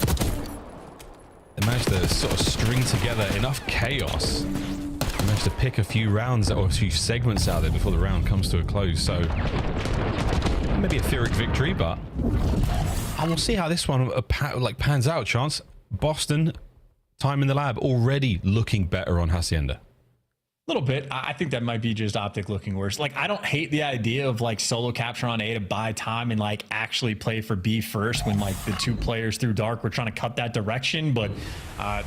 They managed to sort of string together enough chaos. They managed to pick a few rounds or a few segments out there before the round comes to a close. So maybe a Theoric victory, but we'll see how this one pans out. Chance. Boston, time in the lab, already looking better on Hacienda. A little bit. I think that might be just Optic looking worse. Like, I don't hate the idea of like solo capture on A to buy time and like actually play for B first when like the 2 players through dark were trying to cut that direction, but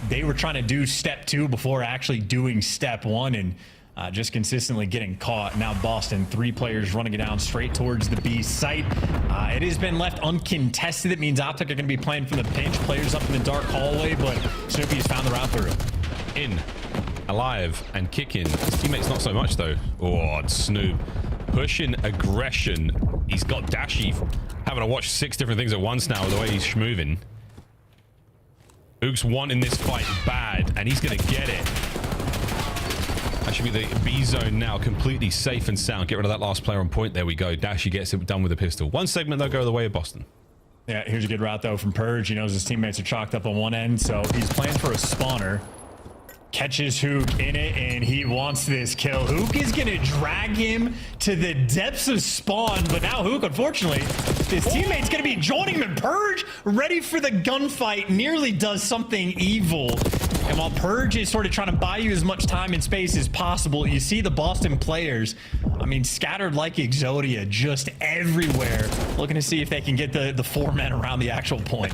they were trying to do step 2 before actually doing step 1 and just consistently getting caught. Now Boston, 3 players running it down straight towards the B site. It has been left uncontested. It means Optic are going to be playing from the pinch. Players up in the dark hallway, but Snoopy has found the route through. In. Alive and kicking. His teammates not so much though. Oh, Snoop pushing aggression. He's got Dashy having to watch 6 different things at once now with the way he's schmoving. Ooks wanting this fight bad, and he's gonna get it. That should be the B zone now, completely safe and sound. Get rid of that last player on point. There we go. Dashy gets it done with a pistol. One segment though, go the way of Boston. Yeah, here's a good route though from Purge. He knows his teammates are chalked up on one end, so he's playing for a spawner. Catches Hook in it, and he wants this kill. Hook is going to drag him to the depths of spawn, but now Hook, unfortunately, his teammate's going to be joining him, and Purge, ready for the gunfight, nearly does something evil. And while Purge is sort of trying to buy you as much time and space as possible, you see the Boston players, I mean, scattered like Exodia, just everywhere, looking to see if they can get the 4 men around the actual point.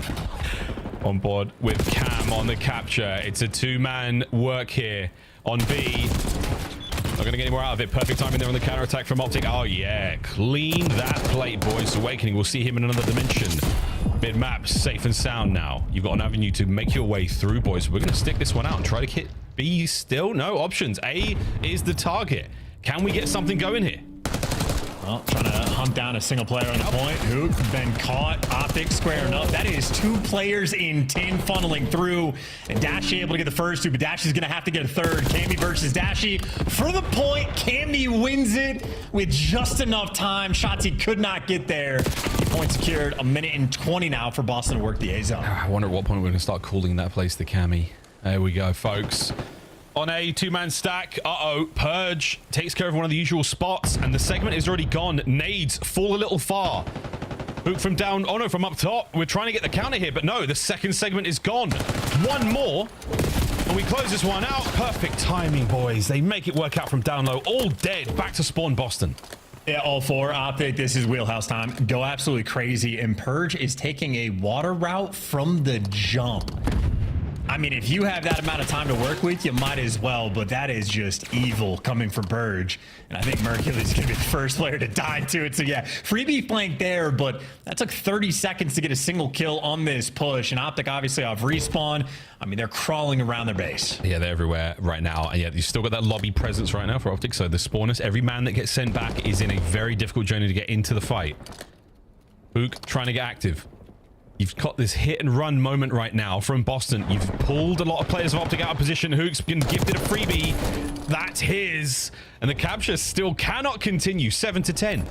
On board with Cam on the capture. It's a 2-man work here on B. Not going to get any more out of it. Perfect timing there on the counter attack from Optic. Oh yeah, clean that plate, boys. Awakening, we'll see him in another dimension. Mid map, safe and sound now. You've got an avenue to make your way through, boys. We're going to stick this one out and try to hit B still. No options. A is the target. Can we get something going here? Well, trying to hunt down a single player on the point. Hook been caught. Optic squaring up. That is 2 players in 10 funneling through. And Dashy able to get the first 2, but Dashy's going to have to get a third. Cammy versus Dashy for the point. Cammy wins it with just enough time. Shots he could not get there. The point secured. 1:20 now for Boston to work the A zone. I wonder at what point we're going to start calling that place the Cammy. There we go, folks. On a 2-man stack. Purge takes care of one of the usual spots, and the segment is already gone. Nades fall a little far. Hook from down. Oh no, from up top. We're trying to get the counter here, but no, the second segment is gone. 1 more, and we close this one out. Perfect timing, boys. They make it work out from down low. All dead. Back to spawn, Boston. Yeah, all 4. Optic, this is wheelhouse time. Go absolutely crazy, and Purge is taking a water route from the jump. I mean, if you have that amount of time to work with, you might as well, but that is just evil coming from Burge. And I think Mercury's going to be the first player to die to it. So yeah, freebie flank there, but that took 30 seconds to get a single kill on this push. And Optic obviously off respawn. I mean, they're crawling around their base. Yeah, they're everywhere right now. And yeah, you've still got that lobby presence right now for Optic. So the spawners, every man that gets sent back is in a very difficult journey to get into the fight. Ook trying to get active. You've got this hit and run moment right now from Boston. You've pulled a lot of players of Optic out of position. Hook's been gifted a freebie. That's his. And the capture still cannot continue. 7-10.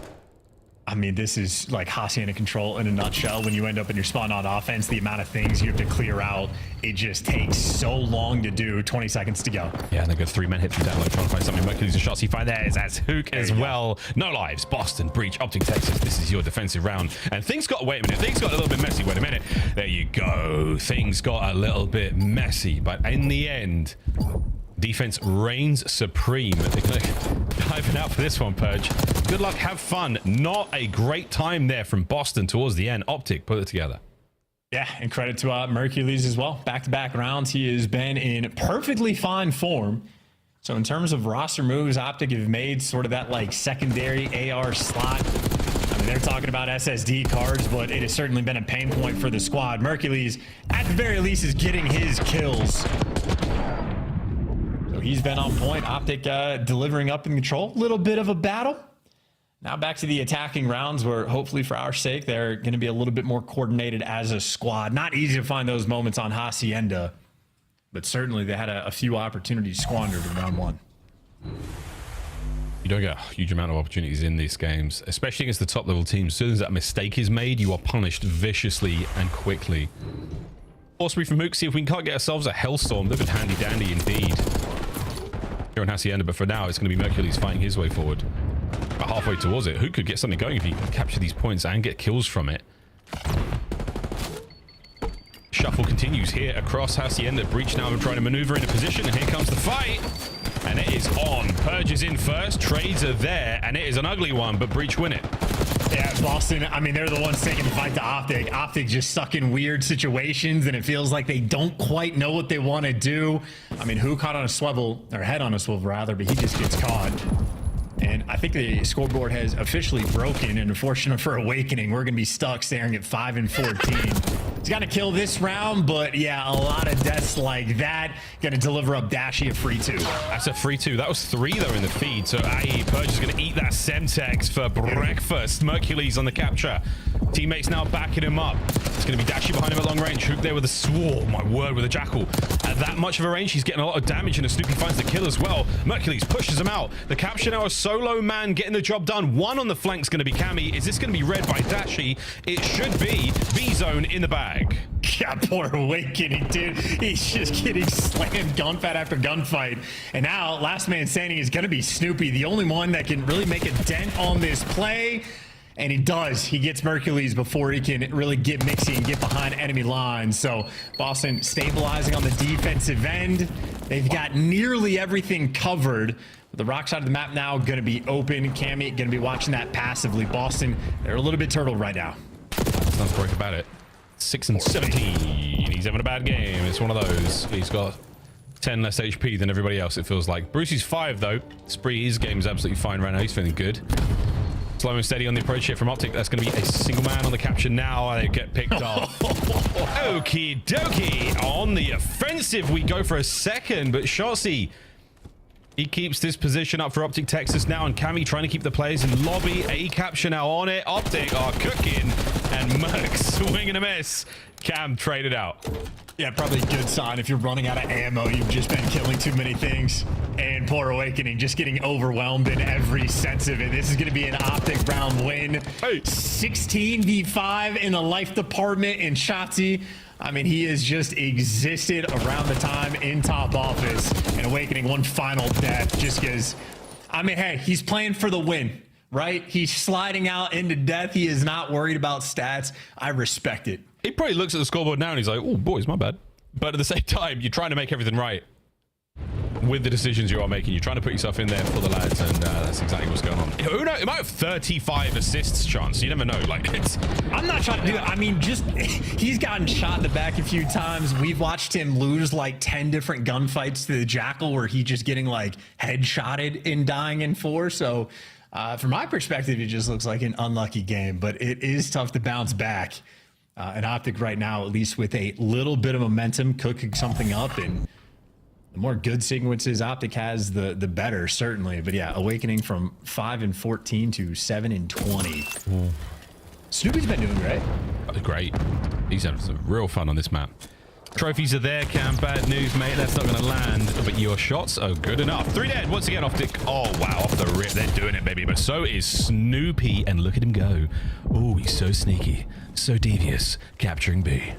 I mean, this is like Hacienda control in a nutshell. When you end up in your spawn on offense, the amount of things you have to clear out, it just takes so long to do. 20 seconds to go. Yeah, and they got 3 men hit from down low, trying to find something. Mercury's a shot. He find theirs as Hook as well. No lives. Boston, Breach, Optic, Texas. This is your defensive round. And things got, wait a minute, things got a little bit messy. Wait a minute. There you go. Things got a little bit messy. But in the end, defense reigns supreme. They're going to dive out for this one, Purge. Good luck, have fun. Not a great time there from Boston towards the end. Optic put it together. Yeah, and credit to Mercules as well. Back-to-back rounds, he has been in perfectly fine form. So in terms of roster moves, Optic have made sort of that like secondary AR slot. I mean, they're talking about SSD cards, but it has certainly been a pain point for the squad. Mercules, at the very least, is getting his kills. So he's been on point. Optic delivering up in control. Little bit of a battle. Now back to the attacking rounds where hopefully for our sake, they're going to be a little bit more coordinated as a squad. Not easy to find those moments on Hacienda, but certainly they had a few opportunities squandered in round one. You don't get a huge amount of opportunities in these games, especially against the top level teams. As soon as that mistake is made, you are punished viciously and quickly. Force brief from Mook, see if we can't get ourselves a Hellstorm. They've been handy dandy indeed here on Hacienda, but for now it's going to be Mercules fighting his way forward. About halfway towards it. Who could get something going if he can capture these points and get kills from it? Shuffle continues here across Hacienda. Breach now trying to maneuver into position, and here comes the fight. And it is on. Purge is in first. Trades are there, and it is an ugly one, but Breach win it. Yeah, Boston, I mean, they're the ones taking the fight to Optic. Optic just stuck in weird situations, and it feels like they don't quite know what they want to do. I mean, who caught on a swivel, or head on a swivel rather, but he just gets caught. And I think the scoreboard has officially broken, and unfortunate for Awakening, we're going to be stuck staring at 5 and 14. He's got to kill this round, but yeah, a lot of deaths like that. Going to deliver up Dashy a free 2. That's a free 2. That was 3 though in the feed. So Purge is going to eat that Semtex for breakfast. Mercules on the capture. Teammates now backing him up. It's going to be Dashy behind him at long range. Hook there with a Swarm. My word, with a Jackal. At that much of a range, he's getting a lot of damage, and Snoopy finds the kill as well. Mercules pushes him out. The capture now, a solo man getting the job done. One on the flank's going to be Cammy. Is this going to be read by Dashy? It should be. B-Zone in the bag. Yeah, poor Awakening, dude. He's just getting slammed gunfight after gunfight. And now, last man standing is going to be Snoopy, the only one that can really make a dent on this play. And he does. He gets Mercules before he can really get mixy and get behind enemy lines. So Boston stabilizing on the defensive end. They've got nearly everything covered. The rock side of the map now going to be open. Cammy going to be watching that passively. Boston, they're a little bit turtled right now. Sounds great about it. 6 and 17. He's having a bad game. It's one of those. He's got 10 less HP than everybody else, it feels like. Brucey's 5 though. Spree, his game's absolutely fine right now. He's feeling good. Slow and steady on the approach here from Optic. That's going to be a single man on the capture now. They get picked off. Okie dokie. On the offensive, we go for a second, but Shotzi, he keeps this position up for Optic Texas now, and Cammy trying to keep the players in lobby. A capture now on it. Optic are cooking, and Merc swing and a miss. Cam traded out. Yeah, probably a good sign if you're running out of ammo. You've just been killing too many things. And poor Awakening just getting overwhelmed in every sense of it. This is going to be an Optic round win. Hey. 16v5 in the life department, and Shotzi, I mean, he has just existed around the time in top office. And Awakening one final death just because, I mean, hey, he's playing for the win, right? He's sliding out into death. He is not worried about stats. I respect it. He probably looks at the scoreboard now and he's like, oh, boys, my bad. But at the same time, you're trying to make everything right. with the decisions you are making. You're trying to put yourself in there for the lads, and that's exactly what's going on. Who knows? It might have 35 assists chance. You never know. Like, I'm not trying to do it. I mean, just he's gotten shot in the back a few times. We've watched him lose like 10 different gunfights to the Jackal where he's just getting like headshotted and dying in 4. So from my perspective, it just looks like an unlucky game, but it is tough to bounce back. And Optic right now, at least with a little bit of momentum, cooking something up, and the more good sequences Optic has, the better, certainly. But yeah, Awakening from 5-14 to 7-20. Snoopy's been doing great. Great. He's having some real fun on this map. Trophies are there, Cam. Bad news, mate. That's not going to land. But your shots are good enough. 3 dead. Once again, Optic. Oh, wow. Off the rip. They're doing it, baby. But so is Snoopy. And look at him go. Oh, he's so sneaky. So devious. Capturing B.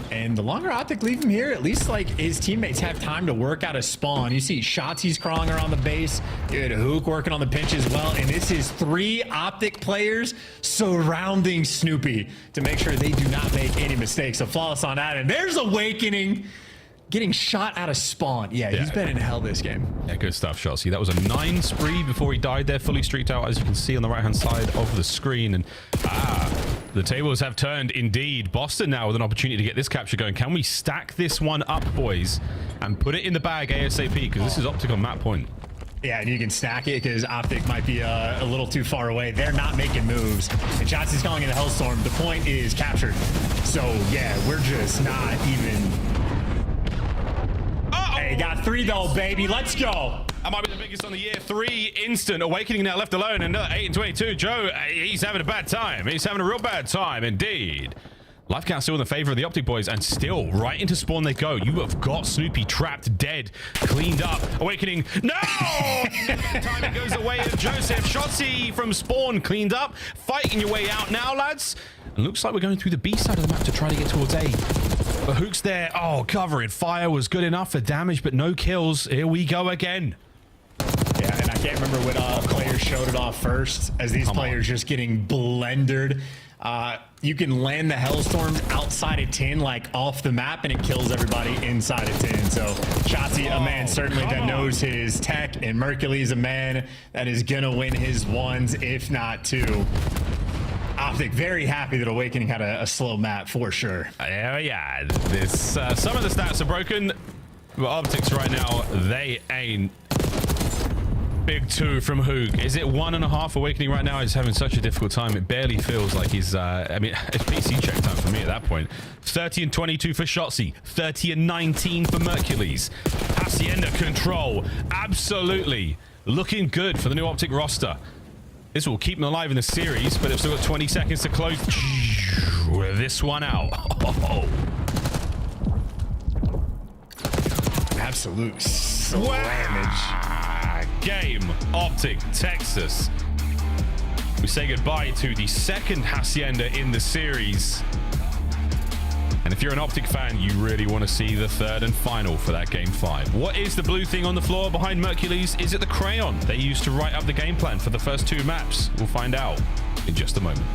And the longer Optic leave him here, at least like his teammates have time to work out a spawn. You see Shotzi's crawling around the base. You had Hook working on the pinch as well. And this is 3 Optic players surrounding Snoopy to make sure they do not make any mistakes. So flawless on that. And there's Awakening getting shot out of spawn. Yeah, he's been in hell this game. Yeah, good stuff, Shotzi. That was a 9 spree before he died there, fully streaked out, as you can see on the right-hand side of the screen. And the tables have turned indeed. Boston now with an opportunity to get this capture going. Can we stack this one up, boys, and put it in the bag ASAP? Because this is Optic on map point. Yeah, and you can stack it because Optic might be a little too far away. They're not making moves. And Shotzi's calling in the Hellstorm. The point is captured. So, yeah, we're just not even... Hey, got 3 though, baby. Let's go. That might be the biggest on the year. 3 instant. Awakening now left alone. Another 8-22. Joe, he's having a bad time. He's having a real bad time indeed. Life count still in the favor of the Optic boys, and still right into spawn they go. You have got Snoopy trapped, dead, cleaned up. Awakening. No! Time it goes the way of Joseph. Shotzi from spawn cleaned up. Fighting your way out now, lads. And looks like we're going through the B side of the map to try to get towards A. But Hook's there. Oh, covering fire was good enough for damage, but no kills. Here we go again. Yeah, and I can't remember what players showed it off first, as these players just getting blendered. You can land the Hellstorms outside of 10, like off the map, and it kills everybody inside of 10. So Shotzi, a man certainly that knows his tech, and Mercury's a man that is gonna win his 1s, if not 2. Optic very happy that Awakening had a slow map for sure. Yeah, this some of the stats are broken, but Optics right now, they ain't. Big 2 from Hoog. Is it 1.5 Awakening right now? He's having such a difficult time. It barely feels like he's, I mean, it's PC check time for me at that point. 30-22 for Shotzi. 30-19 for Mercules. Hacienda control. Absolutely. Looking good for the new Optic roster. This will keep them alive in the series, but they've still got 20 seconds to close this one out. Oh. Absolute slamage. Game. Optic, Texas. We say goodbye to the second Hacienda in the series. And if you're an Optic fan, you really want to see the third and final for that game 5. What is the blue thing on the floor behind Mercules? Is it the crayon they used to write up the game plan for the first 2 maps? We'll find out in just a moment.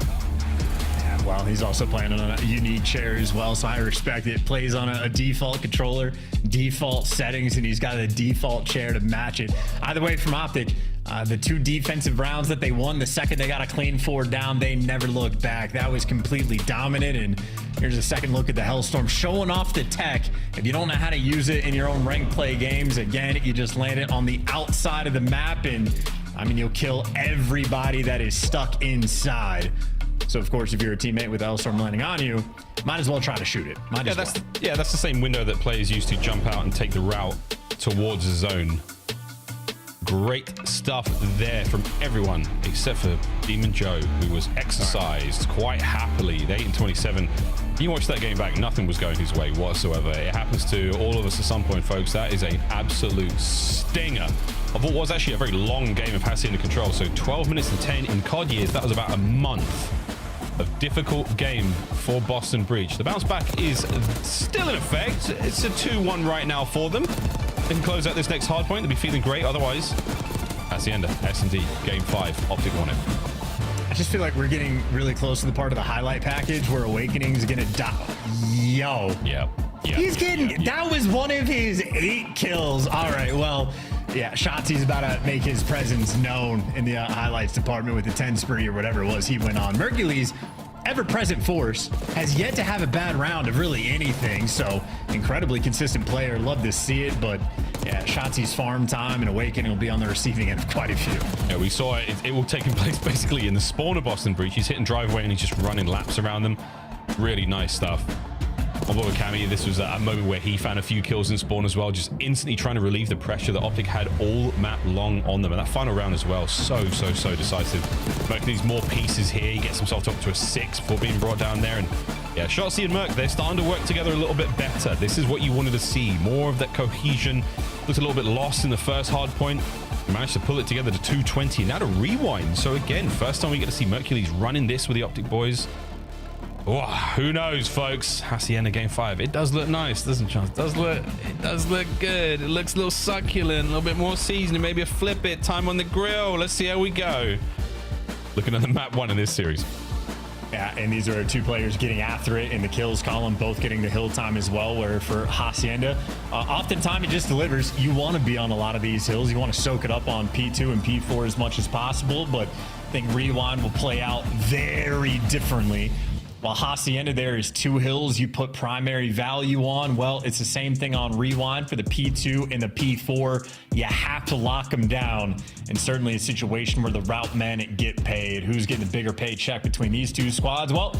Yeah, well, he's also playing on a unique chair as well, so I respect it. Plays on a default controller, default settings, and he's got a default chair to match it. Either way, from Optic, the 2 defensive rounds that they won, the second they got a clean 4 down, they never looked back. That was completely dominant. And here's a second look at the Hellstorm showing off the tech. If you don't know how to use it in your own ranked play games, again, you just land it on the outside of the map, and I mean, you'll kill everybody that is stuck inside. So of course, if you're a teammate with Hellstorm landing on you, might as well try to shoot it. That's the same window that players use to jump out and take the route towards the zone. Great stuff there from everyone except for Demon Joe, who was exercised quite happily. The 8-27. You watch that game back, nothing was going his way whatsoever. It happens to all of us at some point, folks. That is an absolute stinger of what was actually a very long game of Hacienda control. So 12 minutes and 10 in COD years. That was about a month of difficult game for Boston Breach. The bounce back is still in effect. It's a 2-1 right now for them. They can close out this next hard point. They'll be feeling great otherwise. Hacienda, S&D, game 5, Optic won it. I just feel like we're getting really close to the part of the highlight package where Awakening's gonna die. Yo. Yeah. He's getting, that was one of his 8 kills. All right, well, yeah, Shotzi's about to make his presence known in the highlights department with the 10 spree or whatever it was he went on. Mercules, ever-present force, has yet to have a bad round of really anything, so incredibly consistent player. Love to see it, but yeah, Shotzi's farm time and Awakening will be on the receiving end of quite a few. Yeah, we saw it will take place basically in the spawn of Boston Breach. He's hitting driveway and he's just running laps around them. Really nice stuff. Although with Cammy, this was a moment where he found a few kills in spawn as well, just instantly trying to relieve the pressure that Optic had all map long on them. And that final round as well, so decisive. Merc needs more pieces here. He gets himself up to a 6 before being brought down there. And yeah, Shotzi and Merc, they're starting to work together a little bit better. This is what you wanted to see. More of that cohesion. Looked a little bit lost in the first hard point. We managed to pull it together to 220. Now to rewind. So again, first time we get to see Mercules running this with the Optic boys. Oh, who knows, folks? Hacienda game 5. It does look nice, doesn't it? It does look good. It looks a little succulent, a little bit more seasoning, maybe a flip it, time on the grill. Let's see how we go. Looking at the map 1 in this series. Yeah, and these are 2 players getting after it in the kills column, both getting the hill time as well, where for Hacienda, oftentimes it just delivers. You want to be on a lot of these hills. You want to soak it up on P2 and P4 as much as possible, but I think Rewind will play out very differently. While Hacienda there is 2 hills you put primary value on, well, it's the same thing on Rewind for the P2 and the P4. You have to lock them down, and certainly a situation where the route men get paid. Who's getting the bigger paycheck between these 2 squads? Well,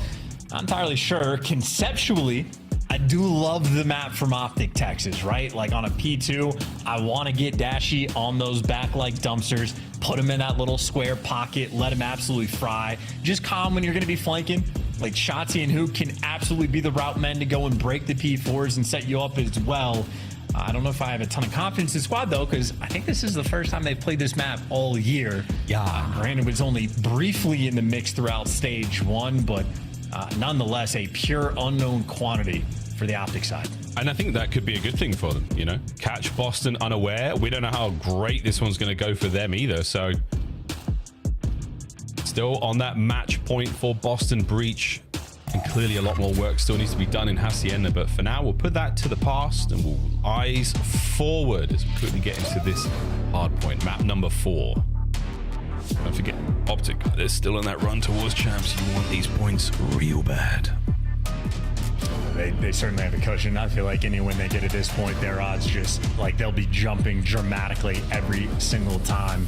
not entirely sure. Conceptually, I do love the map from Optic Texas, right? Like on a P2, I want to get Dashy on those back like dumpsters, put him in that little square pocket, let him absolutely fry. Just calm when you're going to be flanking. Like Shotzi and Hoop can absolutely be the route men to go and break the P4s and set you up as well. I don't know if I have a ton of confidence in squad though, because I think this is the first time they've played this map all year. Yeah, Brandon was only briefly in the mix throughout stage 1, but nonetheless a pure unknown quantity for the Optic side. And I think that could be a good thing for them, you know? Catch Boston unaware. We don't know how great this one's going to go for them either, so still on that match point for Boston Breach, and clearly a lot more work still needs to be done in Hacienda, but for now we'll put that to the past and we'll eyes forward as we quickly get into this hard point, map number 4. Don't forget, Optic, they're still on that run towards champs. You want these points real bad. They certainly have a cushion. I feel like anyone they get at this point, their odds just like they'll be jumping dramatically every single time.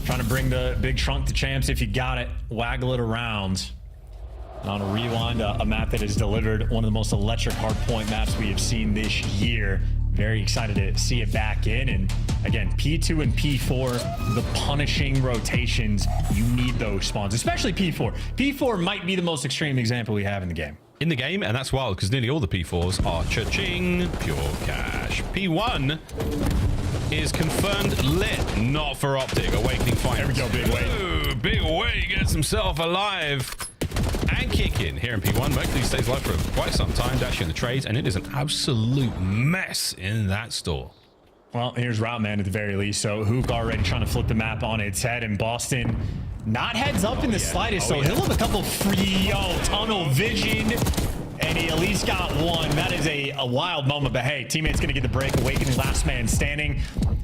Trying to bring the big trunk to champs if you got it. Waggle it around. And on a Rewind, a map that has delivered one of the most electric hardpoint maps we have seen this year. Very excited to see it back in. And again, P2 and P4, the punishing rotations, you need those spawns, especially P4. P4 might be the most extreme example we have in the game. And that's wild because nearly all the P4s are cha-ching, pure cash. P1 is confirmed lit, not for Optic. Awakening fight. There we go, Big Wade. Ooh, Big Wade gets himself alive and kicking here in P1. Mercury stays alive for quite some time, dashing the trades, and it is an absolute mess in that store. Well, here's Route Man at the very least. So Hook already trying to flip the map on its head, and Boston not heads up in the slightest. So he'll have a couple free tunnel vision, and he at least got one. That is a wild moment, but hey, teammate's gonna get the break. Awakening, last man standing,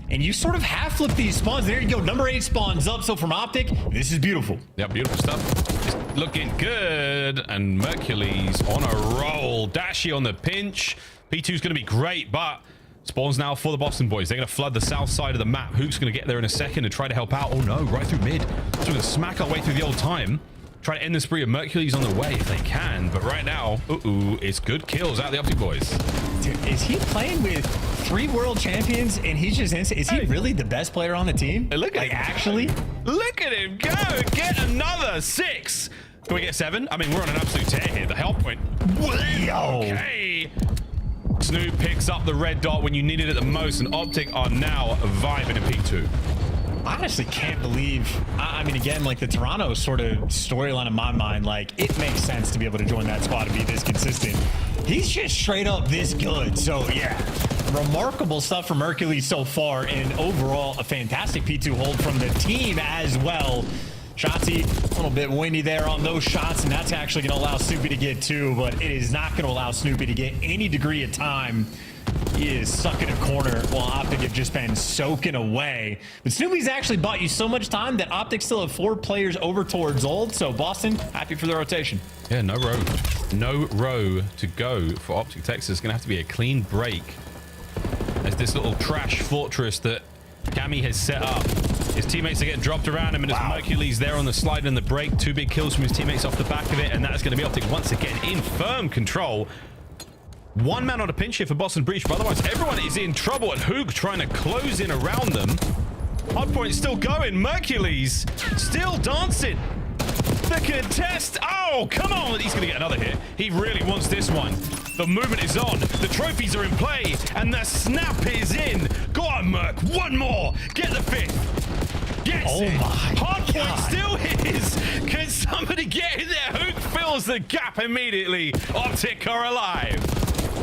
and you sort of half flip these spawns. There you go, number 8 spawns up. So from Optic, this is beautiful. Yeah, beautiful stuff. Just looking good, and Mercules on a roll. Dashy on the pinch. P2's gonna be great, but spawns now for the Boston boys. They're going to flood the south side of the map. Hook's going to get there in a second and try to help out. Oh no, right through mid. So we're going to smack our way through the old time. Try to end the spree of Mercules on the way if they can. But right now, it's good kills out of the Optic boys. Dude, is he playing with 3 world champions and he's just insane? Is he really the best player on the team? Hey, look at him. Actually? Look at him go. Get another 6. Can we get 7? I mean, we're on an absolute tear here. The help point. Yo. Okay. Snoop picks up the red dot when you need it at the most, and Optic are now vibing in P2. I honestly can't believe, I mean, again, like the Toronto sort of storyline in my mind, like it makes sense to be able to join that squad and be this consistent. He's just straight up this good. So yeah, remarkable stuff from Hercules so far, and overall a fantastic P2 hold from the team as well. Shotzi, a little bit windy there on those shots, and that's actually going to allow Snoopy to get 2, but it is not going to allow Snoopy to get any degree of time. He is stuck in a corner while Optic have just been soaking away. But Snoopy's actually bought you so much time that Optic still have 4 players over towards Old. So Boston, happy for the rotation. Yeah, no row. No row to go for Optic Texas. It's going to have to be a clean break. As this little trash fortress that Cammy has set up. His teammates are getting dropped around him, and it's Mercules there on the slide and the break. 2 big kills from his teammates off the back of it, and that's going to be Optic once again in firm control. 1 man on a pinch here for Boston Breach, but otherwise everyone is in trouble, and Hoog trying to close in around them. Hardpoint still going. Mercules still dancing. The contest. Oh, come on. He's going to get another hit. He really wants this one. The movement is on. The trophies are in play, and the snap is in. Go on, Merc. 1 more. Get the 5th. Gets it. Hardpoint still his. Can somebody get in there? Hoog fills the gap immediately. Optic are alive.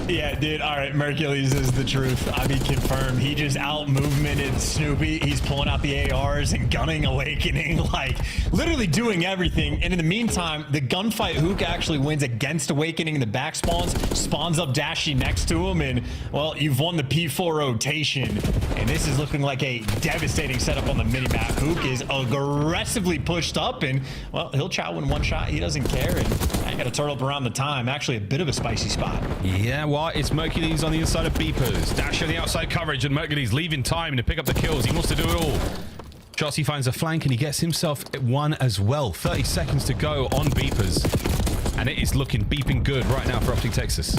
Yeah, dude. All right, Mercules is the truth. I mean, confirmed. He just out-movemented Snoopy. He's pulling out the ARs and gunning Awakening, like literally doing everything. And in the meantime, the gunfight, Hook actually wins against Awakening in the back spawns up Dashy next to him, and well, you've won the P4 rotation. And this is looking like a devastating setup on the minimap. Hook is aggressively pushed up, and well, he'll chow in 1 shot. He doesn't care, and I got to turtle up around the time. Actually, a bit of a spicy spot. Yeah, well, it's Mercules on the inside of Beepers. Dash on the outside coverage, and Mercules leaving time to pick up the kills. He wants to do it all. Chelsea finds a flank, and he gets himself 1 as well. 30 seconds to go on Beepers. And it is looking beeping good right now for Optic Texas.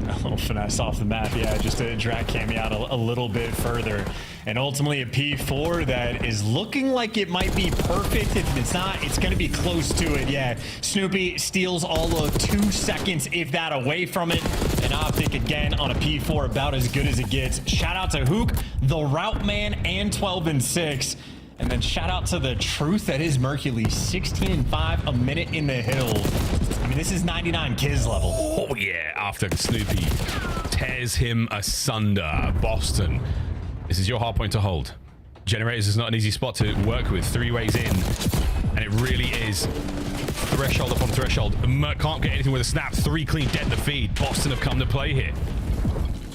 A little finesse off the map, yeah, just to drag Cammy out a little bit further. And ultimately a P4 that is looking like it might be perfect. If it's not, it's going to be close to it. Yeah, Snoopy steals all of 2 seconds, if that, away from it. And Optic again on a P4, about as good as it gets. Shout out to Hook, the Route Man, and 12 and 6. And then shout out to the truth that is Mercules, 16 and 5, a minute in the hill. I mean, this is 99 Kiz level. Oh yeah, after Snoopy tears him asunder. Boston, this is your hard point to hold. Generators is not an easy spot to work with. 3 ways in, and it really is threshold upon threshold. Merc can't get anything with a snap. 3 clean dead to feed. Boston have come to play here.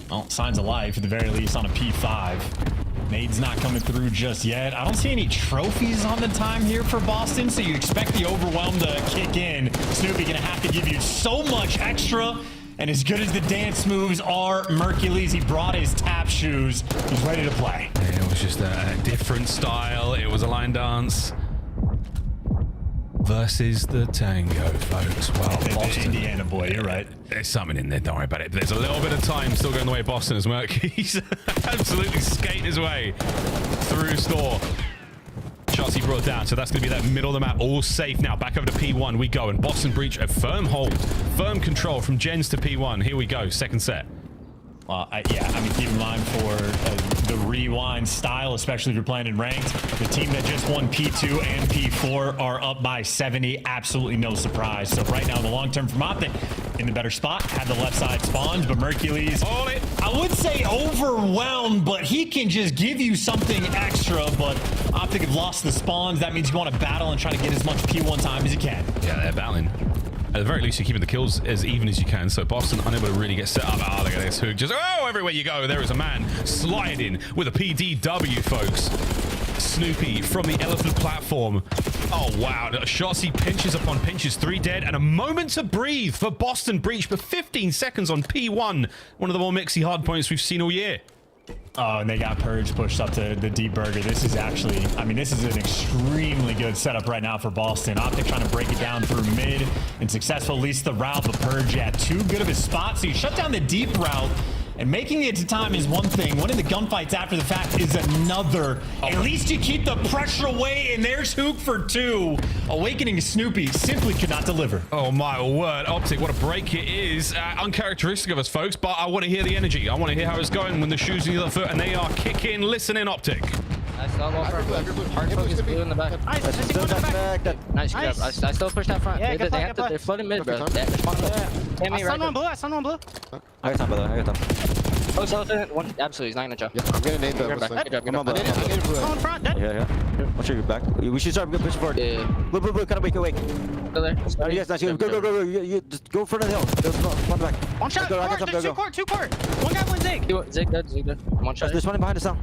Well, signs of life at the very least on a P5. Nade's not coming through just yet. I don't see any trophies on the time here for Boston, so you expect the overwhelm to kick in. Snoopy gonna have to give you so much extra, and as good as the dance moves are, Mercules, he brought his tap shoes. He's ready to play. It was just a different style. It was a line dance versus the tango, folks. Well, Boston, Indiana boy, you're right. There's something in there, don't worry about it. But there's a little bit of time still going the way of Boston as Merc. He's absolutely skating his way through store. Chelsea brought down, so that's going to be that middle of the map. All safe now. Back over to P1 we go, and Boston Breach a firm hold, firm control from Gens to P1. Here we go, second set. Well, yeah, I mean, keep in mind for the rewind style, especially if you're playing in ranked, the team that just won P2 and P4 are up by 70. Absolutely no surprise. So right now, the long term from Optic in the better spot, had the left side spawned, but Mercules, I would say overwhelmed, but he can just give you something extra. But Optic have lost the spawns. That means you want to battle and try to get as much P1 time as you can. Yeah, they're battling. At the very least, you're keeping the kills as even as you can. So Boston unable to really get set up. Oh, look at this. Hook just, oh, everywhere you go, there is a man sliding with a PDW, folks. Snoopy from the elephant platform. Oh, wow. Shotzi pinches upon pinches. 3 dead and a moment to breathe for Boston Breach, but 15 seconds on P1. One of the more mixy hard points we've seen all year. Oh, and they got Purge pushed up to the deep burger. This is actually, I mean, this is an extremely good setup right now for Boston. Optic trying to break it down through mid and successful, at least the route, but Purge at too good of a spot. So you shut down the deep route, and making it to time is one thing. Winning the gunfights after the fact is another. At least you keep the pressure away, and there's Hook for 2. Awakening Snoopy simply could not deliver. Oh my word, Optic, what a break it is. Uncharacteristic of us, folks, but I want to hear the energy. I want to hear how it's going when the shoes in the other foot, and they are kicking. Listen in, Optic. Nice double for hard focus blue in the back. Nice, I see one in the back. Nice, good Nice. job. I still push that front. Yeah, good play, They're floating mid, bro. Perfect time. They're spawning mid. I stun one blue, I stun one blue. I got time, brother. I got time. Oh, so one. Absolutely, he's not gonna jump. Yeah, I'm gonna nade Get that. back, get back, get I back. need it blue. Oh, in front, dead. Yeah. Watch your back. We should start pushing forward. Yeah. Blue, kind of wake. Still there. You guys, nice. Go. You just go in front of the hill. Go back. One shot. Go, I got Court. some, There's go. two court. One guy, one Zig. Zig dead. I'm one shot. There's one behind us now.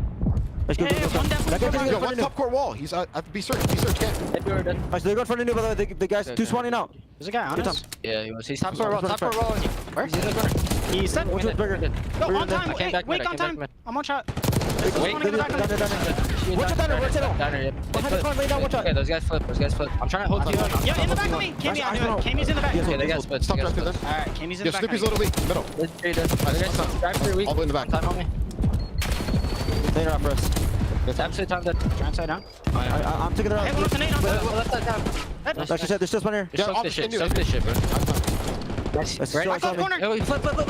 Let's go. Yeah, one dead, one shot. Yo, one top court wall. He's at B search. Can't. Dead, dead. Alright, so they're going for the new, by the way. The guys, two swanning out. There's a guy on Good us. time. Yeah, he was. He's top court wall. Where? He's in the corner. He's dead. Which one's bigger? Yo, on time. I came back Wait, mid, I on came time. back I'm one shot. Wait, One in the back. Down. What's your Downer, What's it on? Downer, yeah. Behind the front, lay down, watch out. Okay, those guys flip. I'm trying to hold you. Yeah, in the back of me. Cammy out here. Cammy's in the back. Yes, Okay, they got split. Stop They got right there. split. Alright, Cammy's in Yo, the back. Snoopy's a little weak. Middle. Drive through weak. All the way in the back. Time on me. Later on for us. It's absolute time dead. Try and side down. I'm taking it Hey, one out. with the nade on top. Left side down. Like I said, there's just one here. Just soak this shit. Soak this shit, bro. Let's Right. show Back left corner. Yo, flip. Back left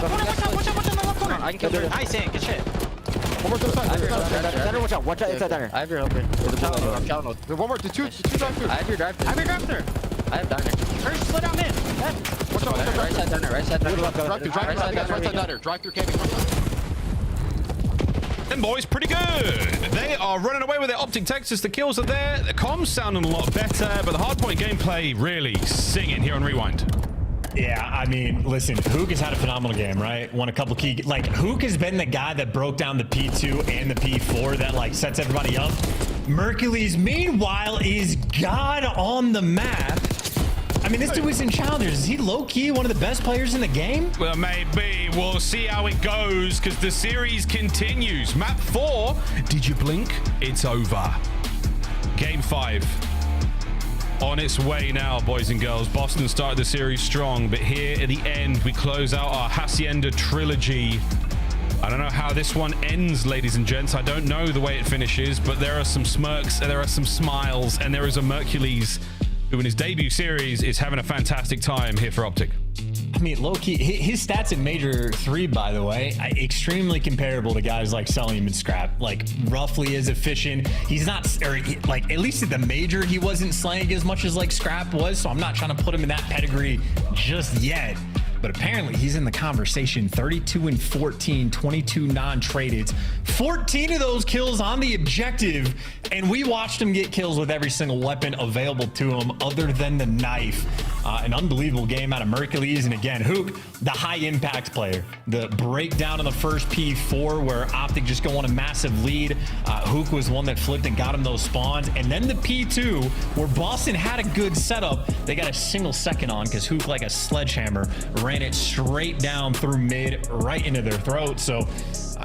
corner. Watch out in the left corner. I can kill her. Nice hit. Good shit. One more to the side. Downer, watch out. Watch out inside Downer. I have your helper. I'm challenged. One more. The two drive through. I have your drive through. Have your grab through. I have downer. First, slow down mid. Watch out. Right side downer. Right side downer. Drive through. Right side downer. Downer. Drive through Candy. Them boys pretty good. They are running away with their Optic Texas. The kills are there. The comms sounding a lot better, but the hardpoint gameplay really singing here on Rewind. Yeah, I mean, listen, Hook has had a phenomenal game, right? Won a couple key, like Hook has been the guy that broke down the P2 and the P4 that like sets everybody up. Mercules, meanwhile, is God on the map. I mean, this dude was in Challengers. Is he low-key one of the best players in the game? Well, maybe. We'll see how it goes because the series continues. Map 4. Did you blink? It's over. Game 5. On its way now, boys and girls. Boston started the series strong, but here at the end, we close out our Hacienda trilogy. I don't know how this one ends, ladies and gents. I don't know the way it finishes, but there are some smirks, and there are some smiles, and there is a Mercules who in his debut series is having a fantastic time here for Optic. I mean, low-key, his stats in Major 3, by the way, extremely comparable to guys like Selim and Scrap. Like, roughly as efficient. He's not, like, at least at the Major, he wasn't slaying as much as, like, Scrap was, so I'm not trying to put him in that pedigree just yet. But apparently, he's in the conversation. 32 and 14, 22 non-traded. 14 of those kills on the objective, and we watched him get kills with every single weapon available to him other than the knife. An unbelievable game out of Mercules, and again, Hook, the high-impact player. The breakdown in the first P4 where Optic just go on a massive lead. Hook was one that flipped and got him those spawns. And then the P2 where Boston had a good setup. They got a single second on because Hook, like a sledgehammer, ran it straight down through mid, right into their throat. So,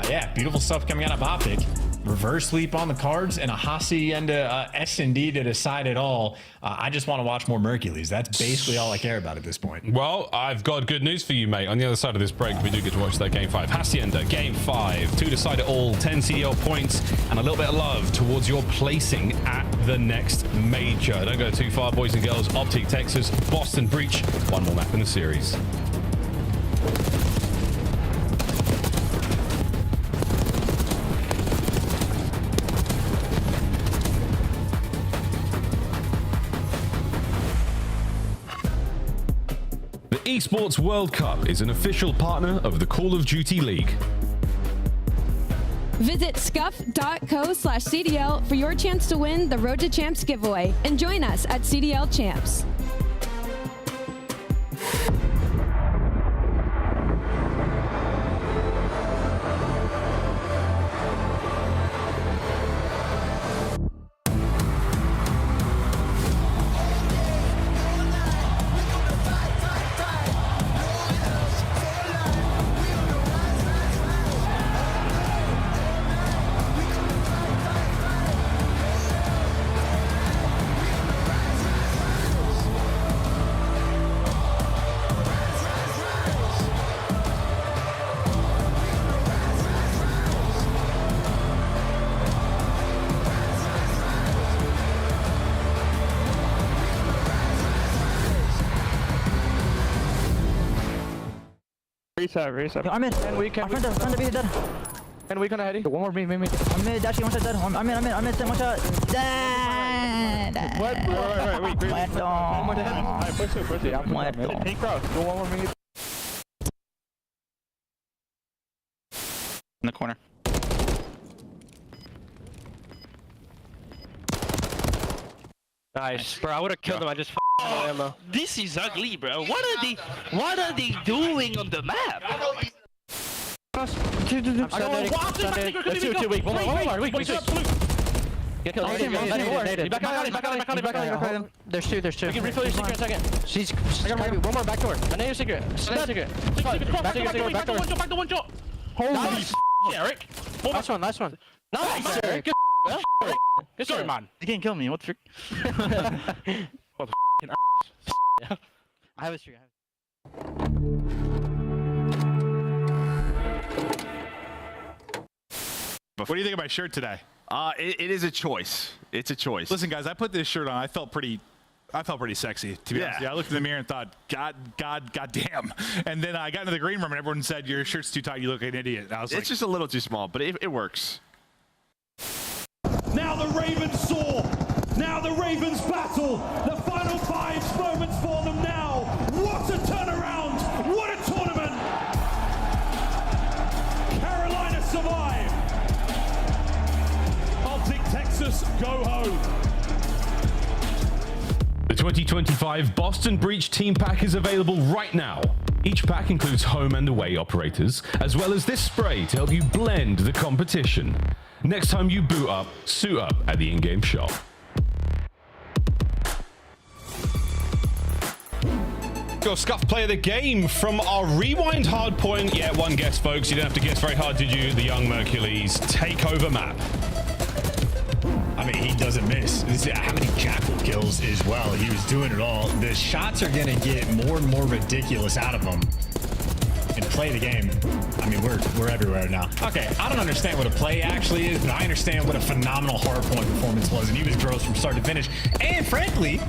yeah, beautiful stuff coming out of Optic. Reverse sweep on the cards and a Hacienda S&D to decide it all. I just want to watch more Mercules. That's basically all I care about at this point. Well, I've got good news for you, mate. On the other side of this break, we do get to watch that Game 5. Hacienda, Game 5. 2 decide it all, 10 CDL points, and a little bit of love towards your placing at the next major. Don't go too far, boys and girls. Optic, Texas, Boston, Breach. One more map in the series. The Esports World Cup is an official partner of the Call of Duty League. Visit scuff.co/CDL for your chance to win the Road to Champs giveaway and join us at CDL Champs. Reset. I'm in. And we can. I'm front of me, dead. And we gonna head. One more me. I'm in, dashing, one shot dead. I'm in, one shot. Dead. What? Wait. Muerto. One more dead. Alright, push it. Muerto. Pink cross. Go one more me. the corner. Nice, bro. I would have killed him. I just had ammo. This is ugly, bro. What are they doing on the map? I'm standing. That's too weak. One more. Weak. Get killed. Back out. There's two. You can refill your secret in a second. She's One more back door. I know your secret. Back to one shot. Holy Eric. Last one. Nice, Eric. Good, Good story, man. You can't kill me. What the frick? What the I have a streak. What do you think of my shirt today? It is a choice. It's a choice. Listen, guys, I put this shirt on. I felt pretty sexy, to be honest. Yeah, I looked in the mirror and thought, God damn. And then I got into the green room and everyone said, your shirt's too tight. You look like an idiot. And I was it's just a little too small, but it works. Now the Ravens soar. Now the Ravens battle. The final 5 moments for them now. What a turnaround. What a tournament. Carolina survive. Optic Texas go home. The 2025 Boston Breach Team Pack is available right now. Each pack includes home and away operators, as well as this spray to help you blend the competition. Next time you boot up, suit up at the in-game shop. Your Scuff Player of the Game from our Rewind Hardpoint. Yeah, one guess, folks. You didn't have to guess very hard, did you? The young Mercules takeover map. I mean, he doesn't miss. How many Jackal kills as well? He was doing it all. The shots are going to get more and more ridiculous out of him. And play the game. I mean, we're everywhere now. Okay, I don't understand what a play actually is, but I understand what a phenomenal Hardpoint performance was, and he was gross from start to finish. And frankly,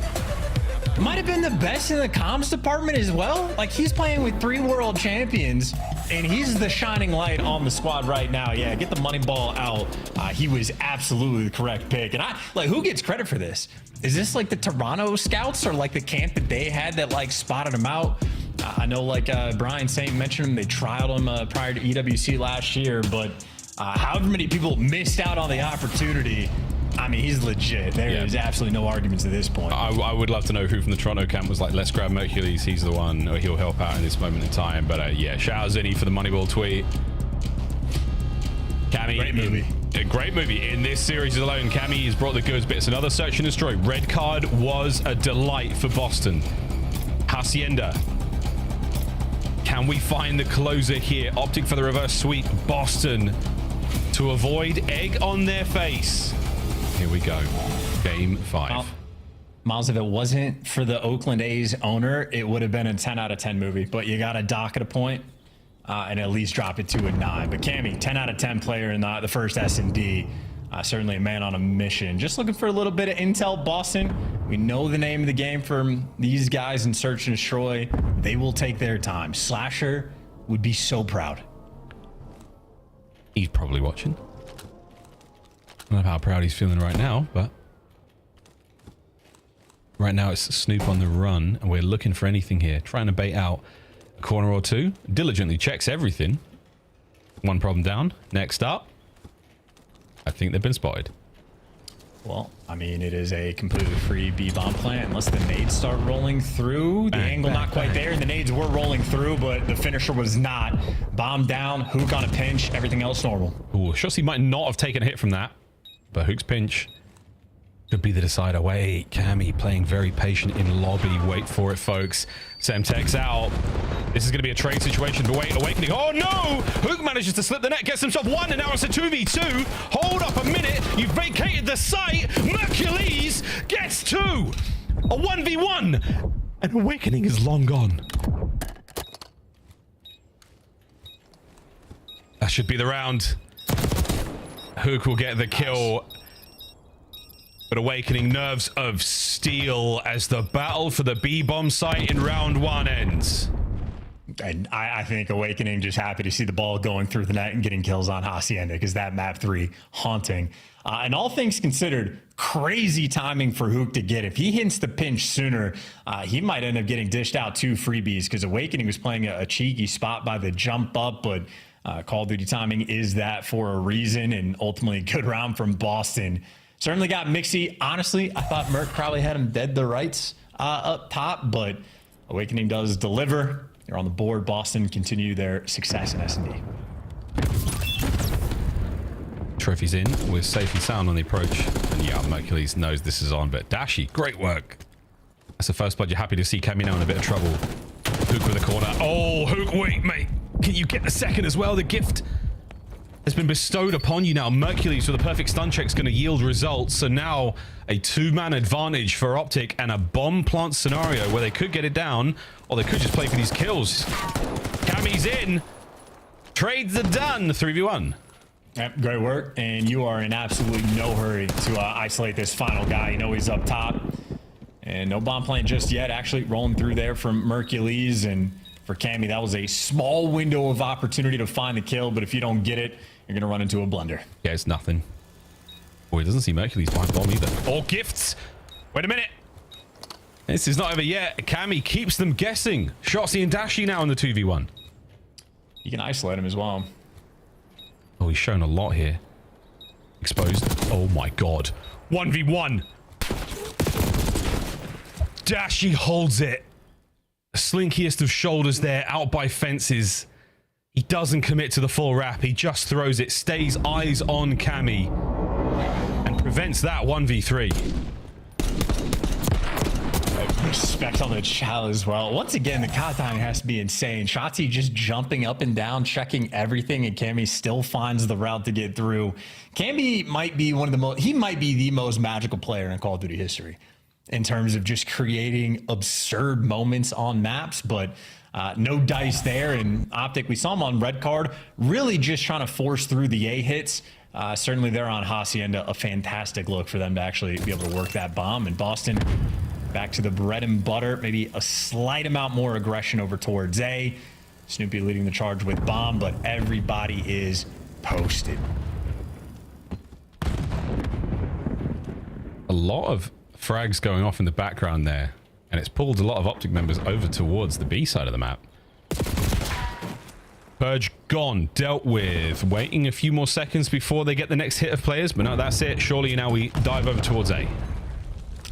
might have been the best in the comms department as well. Like, he's playing with 3 world champions, and he's the shining light on the squad right now. Yeah, get the money ball out. He was absolutely the correct pick. And who gets credit for this? Is this like the Toronto scouts or like the camp that they had that like spotted him out? I know Brian Saint mentioned him. They trialed him prior to EWC last year, but however many people missed out on the opportunity, I mean, he's legit. There is absolutely no arguments at this point. I would love to know who from the Toronto camp was like, let's grab Mercules. He's the one, or he'll help out in this moment in time. But yeah, shout out Zinni for the Moneyball tweet. Cammy. Great movie. A great movie. In this series alone, Cammy has brought the goods, but it's another search and destroy. Red card was a delight for Boston. Hacienda. Can we find the closer here? Optic for the reverse sweep. Boston to avoid egg on their face. Here we go. Game 5. Miles, if it wasn't for the Oakland A's owner, it would have been a 10 out of 10 movie. But you got to dock at a point and at least drop it to a 9. But Cammy, 10 out of 10 player in the first S&D. Certainly a man on a mission. Just looking for a little bit of intel, Boston. We know the name of the game from these guys in Search and Destroy. They will take their time. Slasher would be so proud. He's probably watching. I don't know how proud he's feeling right now, but right now it's Snoop on the run, and we're looking for anything here. Trying to bait out a corner or two. Diligently checks everything. One problem down. Next up. I think they've been spotted. Well, I mean, it is a completely free B-bomb plant unless the nades start rolling through. The angle not quite there, and the nades were rolling through, but the finisher was not. Bomb down, Hook on a pinch, everything else normal. Ooh, Shotzi might not have taken a hit from that, but Hook's pinch could be the decider. Wait, Cammy playing very patient in lobby. Wait for it, folks. Semtex out. This is going to be a trade situation, but wait, Awakening. Oh no! Hook manages to slip the net, gets himself 1, and now it's a 2v2. Hold up a minute. You've vacated the site. Mercules gets 2. A 1v1. And Awakening is long gone. That should be the round. Hook will get the kill. But Awakening nerves of steel as the battle for the B-bomb site in round 1 ends. And I think Awakening just happy to see the ball going through the net and getting kills on Hacienda, because that map 3 haunting. And all things considered, crazy timing for Hook to get. If he hits the pinch sooner, he might end up getting dished out 2 freebies, because Awakening was playing a cheeky spot by the jump up, but Call of Duty timing is that for a reason, and ultimately a good round from Boston. Certainly got mixy. Honestly, I thought Merc probably had him dead to rights up top, but Awakening does deliver. They're on the board. Boston continue their success in S&D. Trophies in with safe and sound on the approach. And yeah, Mercules knows this is on, but Dashi, great work. That's the first blood. You're happy to see Cammy now in a bit of trouble. Hook with a corner. Oh, Hook, wait, mate. Can you get the second as well? The gift has been bestowed upon you now. Mercules with a perfect stun check is going to yield results. So now a two-man advantage for Optic and a bomb plant scenario where they could get it down or they could just play for these kills. Cammy's in. Trades are done. 3v1. Yep, great work. And you are in absolutely no hurry to isolate this final guy. You know he's up top. And no bomb plant just yet. Actually rolling through there from Mercules. And for Cammy, that was a small window of opportunity to find the kill. But if you don't get it, you're going to run into a blunder. Yeah, it's nothing. Oh, he doesn't see Mercules behind bomb either. Or gifts. Wait a minute. This is not over yet. Cammy keeps them guessing. Shotzi and Dashi now in the 2v1. You can isolate him as well. Oh, he's shown a lot here. Exposed. Oh my god. 1v1. Dashi holds it. Slinkiest of shoulders there, out by fences. He doesn't commit to the full wrap. He just throws it, stays eyes on Cammy, and prevents that 1v3. Respect on the chat as well. Once again, the COD timing has to be insane. Shotzi just jumping up and down, checking everything, and Cammy still finds the route to get through. Cammy might be one of the most, he might be the most magical player in Call of Duty history in terms of just creating absurd moments on maps, but no dice there. And Optic, we saw him on red card, really just trying to force through the A hits. Certainly there on Hacienda, a fantastic look for them to actually be able to work that bomb. And Boston back to the bread and butter, maybe a slight amount more aggression over towards A. Snoopy leading the charge with bomb, but everybody is posted. A lot of frags going off in the background there, and it's pulled a lot of Optic members over towards the B side of the map. Purge gone, dealt with. Waiting a few more seconds before they get the next hit of players, but no, that's it. Surely now we dive over towards A.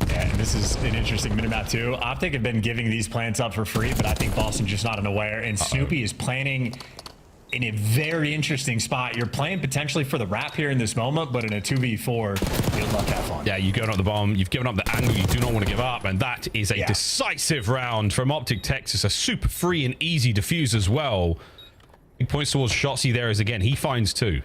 Yeah, and this is an interesting minimap too. Optic have been giving these plants up for free, but I think Boston's just not unaware. And Snoopy is planning in a very interesting spot. You're playing potentially for the wrap here in this moment, but in a 2v4, good luck, have fun. Yeah, you've given up the bomb. You've given up the angle you do not want to give up, and that is a decisive round from Optic Texas. A super free and easy defuse as well. Big points towards Shotzi there as, again, he finds two.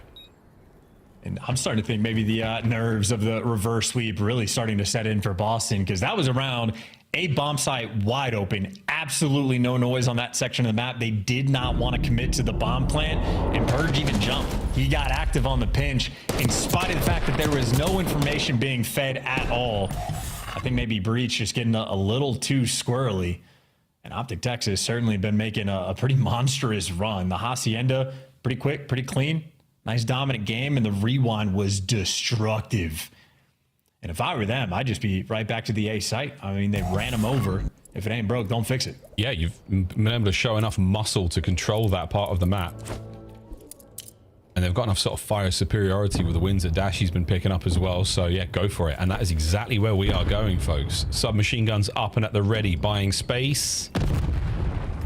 And I'm starting to think maybe the nerves of the reverse sweep really starting to set in for Boston, because that was around a bomb site wide open. Absolutely no noise on that section of the map. They did not want to commit to the bomb plant, and Purge even jumped. He got active on the pinch in spite of the fact that there was no information being fed at all. I think maybe Breach just getting a little too squirrely. And Optic Texas certainly been making a pretty monstrous run. The Hacienda, pretty quick, pretty clean. Nice dominant game, and the rewind was destructive. And if I were them, I'd just be right back to the A site. I mean, they ran them over. If it ain't broke, don't fix it. Yeah, you've been able to show enough muscle to control that part of the map. And they've got enough sort of fire superiority with the wins that Dashi's been picking up as well. So yeah, go for it. And that is exactly where we are going, folks. Submachine guns up and at the ready, buying space.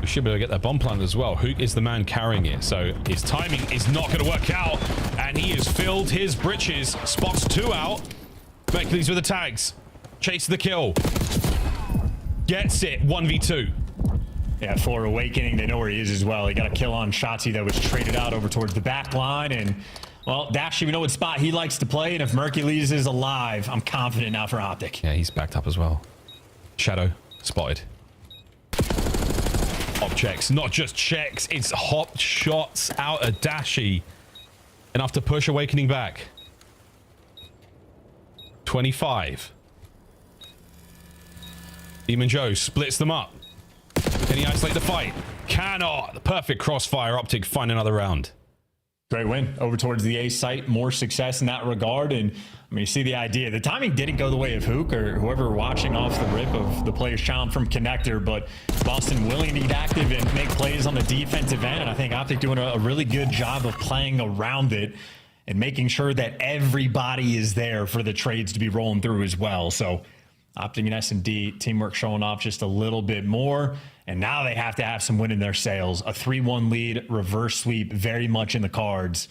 We should be able to get that bomb plant as well. Hook is the man carrying it, so his timing is not going to work out, and he has filled his britches. Spots two out. Mercules with the tags. Chase the kill. Gets it. 1v2. Yeah, for Awakening, they know where he is as well. He got a kill on Shotzi that was traded out over towards the back line, and well, Dashi, we know what spot he likes to play, and if Mercules is alive, I'm confident now for Optic. Yeah, he's backed up as well. Shadow spotted. Hop checks, not just checks, it's hop shots out of Dashi. Enough to push Awakening back. 25. Demon Joe splits them up. Can he isolate the fight? Cannot. The perfect crossfire. Optic find another round. Great win over towards the A site. More success in that regard. And I mean, you see the idea. The timing didn't go the way of Hook or whoever watching off the rip of the player's challenge from Connector, but Boston willing to get active and make plays on the defensive end. And I think Optic doing a really good job of playing around it and making sure that everybody is there for the trades to be rolling through as well. So Optic and S&D teamwork showing off just a little bit more. And now they have to have some win in their sails. A 3-1 lead, reverse sweep, very much in the cards.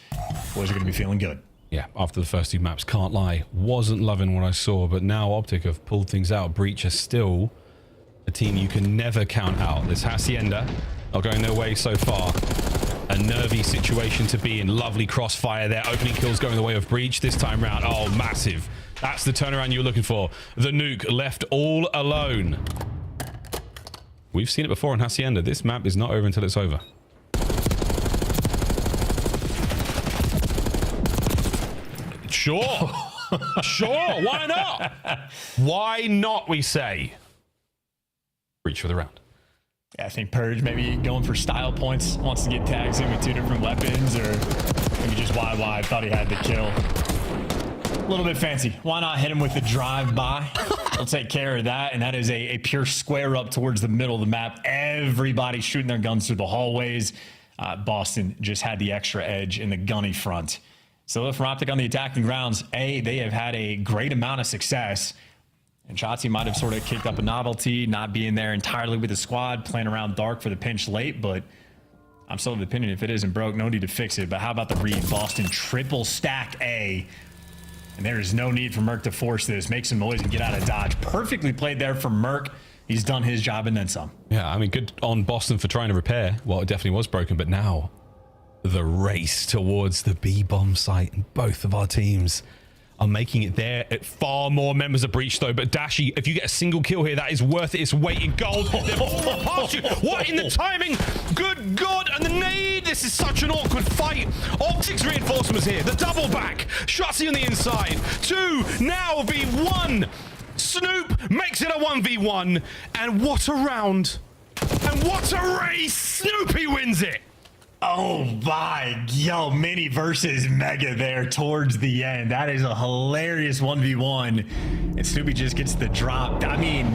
Boys are going to be feeling good. Yeah, after the first two maps, can't lie. Wasn't loving what I saw, but now Optic have pulled things out. Breach are still a team you can never count out. This Hacienda, not going their way so far. A nervy situation to be in. Lovely crossfire there. Opening kills going the way of Breach this time round. Oh, massive. That's the turnaround you were looking for. The nuke left all alone. We've seen it before on Hacienda. This map is not over until it's over. Sure. Sure. Why not? Why not, we say? Reach for the round. Yeah, I think Purge maybe going for style points, wants to get tags in with two different weapons, or maybe just YY thought he had the kill. A little bit fancy. Why not hit him with the drive-by? We'll take care of that, and that is a pure square up towards the middle of the map. Everybody shooting their guns through the hallways. Boston just had the extra edge in the gunny front. So from Optic on the attacking rounds, they have had a great amount of success. And Shotzi might have sort of kicked up a novelty, not being there entirely with the squad, playing around dark for the pinch late, but I'm still of the opinion if it isn't broke, no need to fix it. But how about the read? Boston triple stack A. And there is no need for Merc to force this. Make some noise and get out of dodge. Perfectly played there from Merc. He's done his job and then some. Yeah, I mean, good on Boston for trying to repair. Well, it definitely was broken, but now the race towards the B-bomb site, and both of our teams are making it there. At far more members of Breach, though. But Dashi, if you get a single kill here, that is worth it. It's weight in gold. They've all run past you. What in the timing? Good God. And the nade. This is such an awkward fight. Optics reinforcements here. The double back. Shotzi on the inside. 2, now V1. Snoop makes it a 1v1. And what a round. And what a race. Snoopy wins it. Oh my, yo, Mini versus Mega there towards the end. That is a hilarious 1v1. And Snoopy just gets the drop. I mean,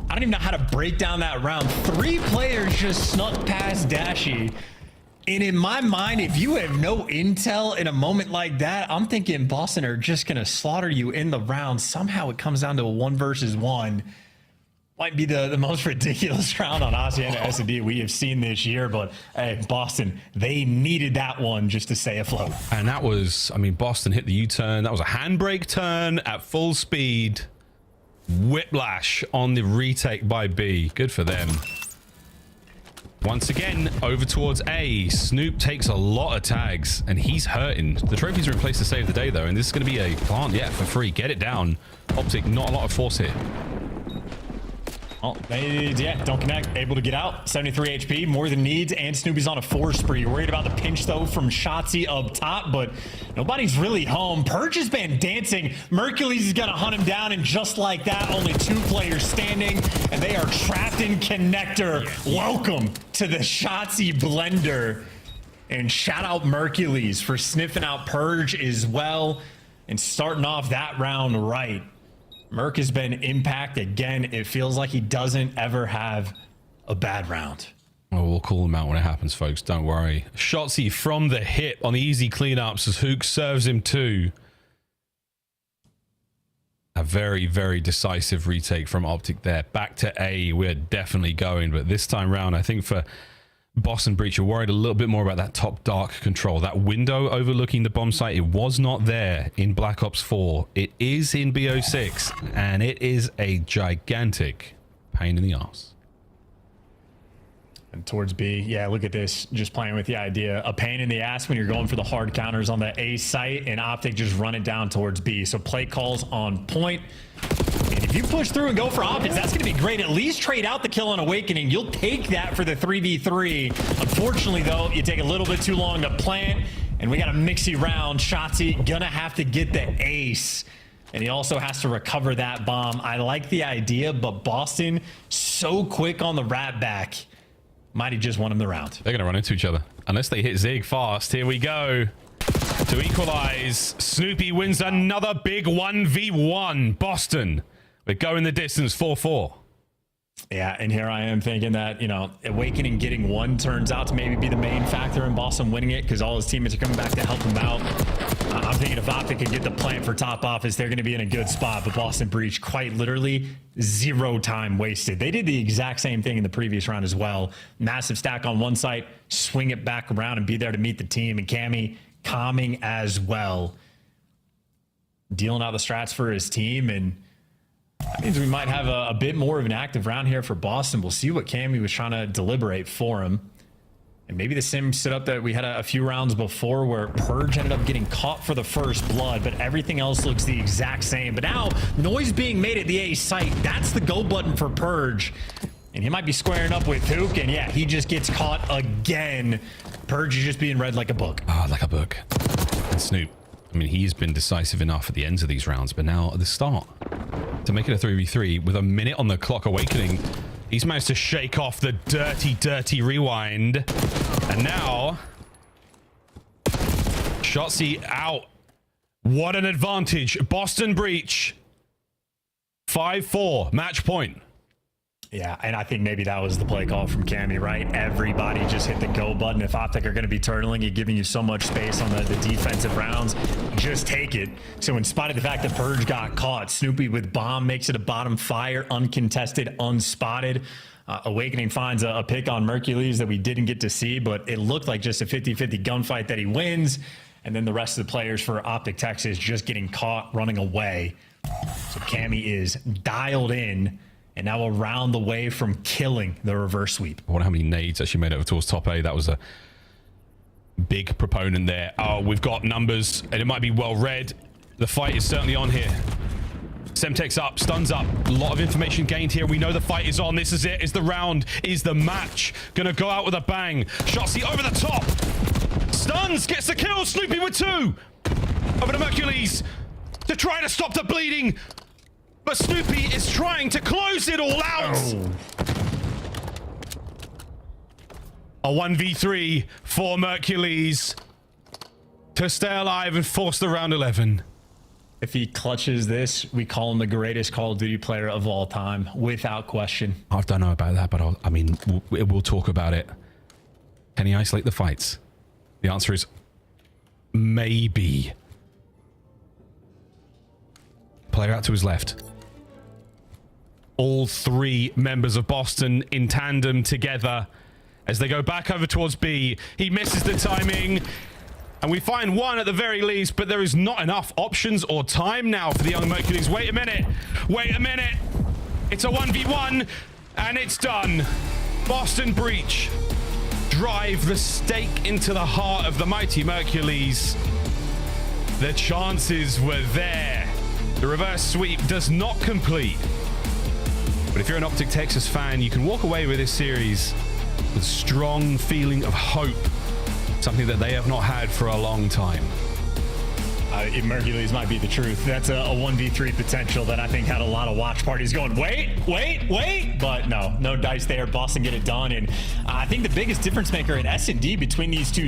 I don't even know how to break down that round. 3 players just snuck past Dashi. And in my mind, if you have no intel in a moment like that, I'm thinking Boston are just going to slaughter you in the round. Somehow it comes down to a 1 versus 1. Might be the most ridiculous round on Hacienda S&D we have seen this year, but hey, Boston, they needed that one just to stay afloat. And that was, I mean, Boston hit the U-turn. That was a handbrake turn at full speed. Whiplash on the retake by B. Good for them. Once again, over towards A. Snoop takes a lot of tags, and he's hurting. The trophies are in place to save the day, though, and this is going to be a plant, yeah, for free. Get it down. Optic, not a lot of force here. Oh, yeah, don't connect. Able to get out. 73 HP, more than needs, and Snoopy's on a 4 spree. Worried about the pinch, though, from Shotzi up top, but nobody's really home. Purge has been dancing. Mercules is going to hunt him down, and just like that, only 2 players standing, and they are trapped in Connector. Welcome to the Shotzi blender. And shout out Mercules for sniffing out Purge as well and starting off that round right. Merc has been impact again. It feels like he doesn't ever have a bad round. Oh, we'll call him out when it happens, folks. Don't worry. Shotzi from the hip on the easy cleanups as Hook serves him too. A very, very decisive retake from Optic there. Back to A. We're definitely going, but this time round, I think for Boston Breach, you're worried a little bit more about that top dark control. That window overlooking the bomb site, it was not there in Black Ops 4. It is in BO6, and it is a gigantic pain in the ass. And towards B, yeah, look at this. Just playing with the idea. A pain in the ass when you're going for the hard counters on the A site, and Optic just run it down towards B. So play calls on point. And if you push through and go for offense, that's going to be great. At least trade out the kill on Awakening. You'll take that for the 3v3. Unfortunately, though, you take a little bit too long to plant, and we got a mixy round. Shotzi gonna have to get the ace. And he also has to recover that bomb. I like the idea, but Boston so quick on the rat back. Might have just won him the round. They're going to run into each other. Unless they hit Zig fast. Here we go. To equalize, Snoopy wins another big 1v1. Boston, we're going the distance 4-4. Yeah, and here I am thinking that, you know, Awakening getting one turns out to maybe be the main factor in Boston winning it because all his teammates are coming back to help him out. I'm thinking if Optic could get the plant for top office, they're going to be in a good spot. But Boston Breach, quite literally, 0 time wasted. They did the exact same thing in the previous round as well. Massive stack on one site, swing it back around and be there to meet the team. And Cammy calming as well, dealing out the strats for his team, and that means we might have a bit more of an active round here for Boston. We'll see what Cammy was trying to deliberate for him. And maybe the same setup that we had a few rounds before where Purge ended up getting caught for the first blood, but everything else looks the exact same. But now, noise being made at the A site, that's the go button for Purge. And he might be squaring up with Hook, and yeah, he just gets caught again. Purge is just being read like a book. Ah, like a book. And Snoop, I mean, he's been decisive enough at the ends of these rounds, but now at the start, to make it a 3v3 with a minute on the clock, Awakening, he's managed to shake off the dirty rewind. And now, Shotzi out. What an advantage. Boston Breach, 5-4, match point. Yeah, and I think maybe that was the play call from Cammy, right? Everybody just hit the go button. If Optic are going to be turtling and giving you so much space on the defensive rounds, just take it. So in spite of the fact that Purge got caught, Snoopy with bomb makes it a bottom fire, uncontested, unspotted. Awakening finds a pick on Mercules that we didn't get to see, but it looked like just a 50-50 gunfight that he wins. And then the rest of the players for Optic Texas just getting caught running away. So Cammy is dialed in. And now around the way from killing the reverse sweep. I wonder how many nades actually made it towards top A. That was a big proponent there. Oh, we've got numbers, and it might be well read. The fight is certainly on here. Semtex up, stuns up. A lot of information gained here. We know the fight is on. This is it. Is the round. Is the match. Gonna go out with a bang. Shotzi over the top. Stuns. Gets the kill. Snoopy with 2. Over to Mercules to try to stop the bleeding. But Snoopy is trying to close it all out. Oh. A 1v3 for Mercules to stay alive and force the round 11. If he clutches this, we call him the greatest Call of Duty player of all time, without question. I don't know about that, but I mean, we'll talk about it. Can he isolate the fights? The answer is maybe. Player out to his left. All 3 members of Boston in tandem together as they go back over towards B. He misses the timing, and we find 1 at the very least, but there is not enough options or time now for the young Mercules. Wait a minute. Wait a minute. It's a 1v1, and it's done. Boston Breach drive the stake into the heart of the mighty Mercules. The chances were there. The reverse sweep does not complete. But if you're an Optic Texas fan, you can walk away with this series with a strong feeling of hope, something that they have not had for a long time. Mercules might be the truth. That's a 1v3 potential that I think had a lot of watch parties going, wait. But no dice there. Boston get it done. And I think the biggest difference maker in S&D between these two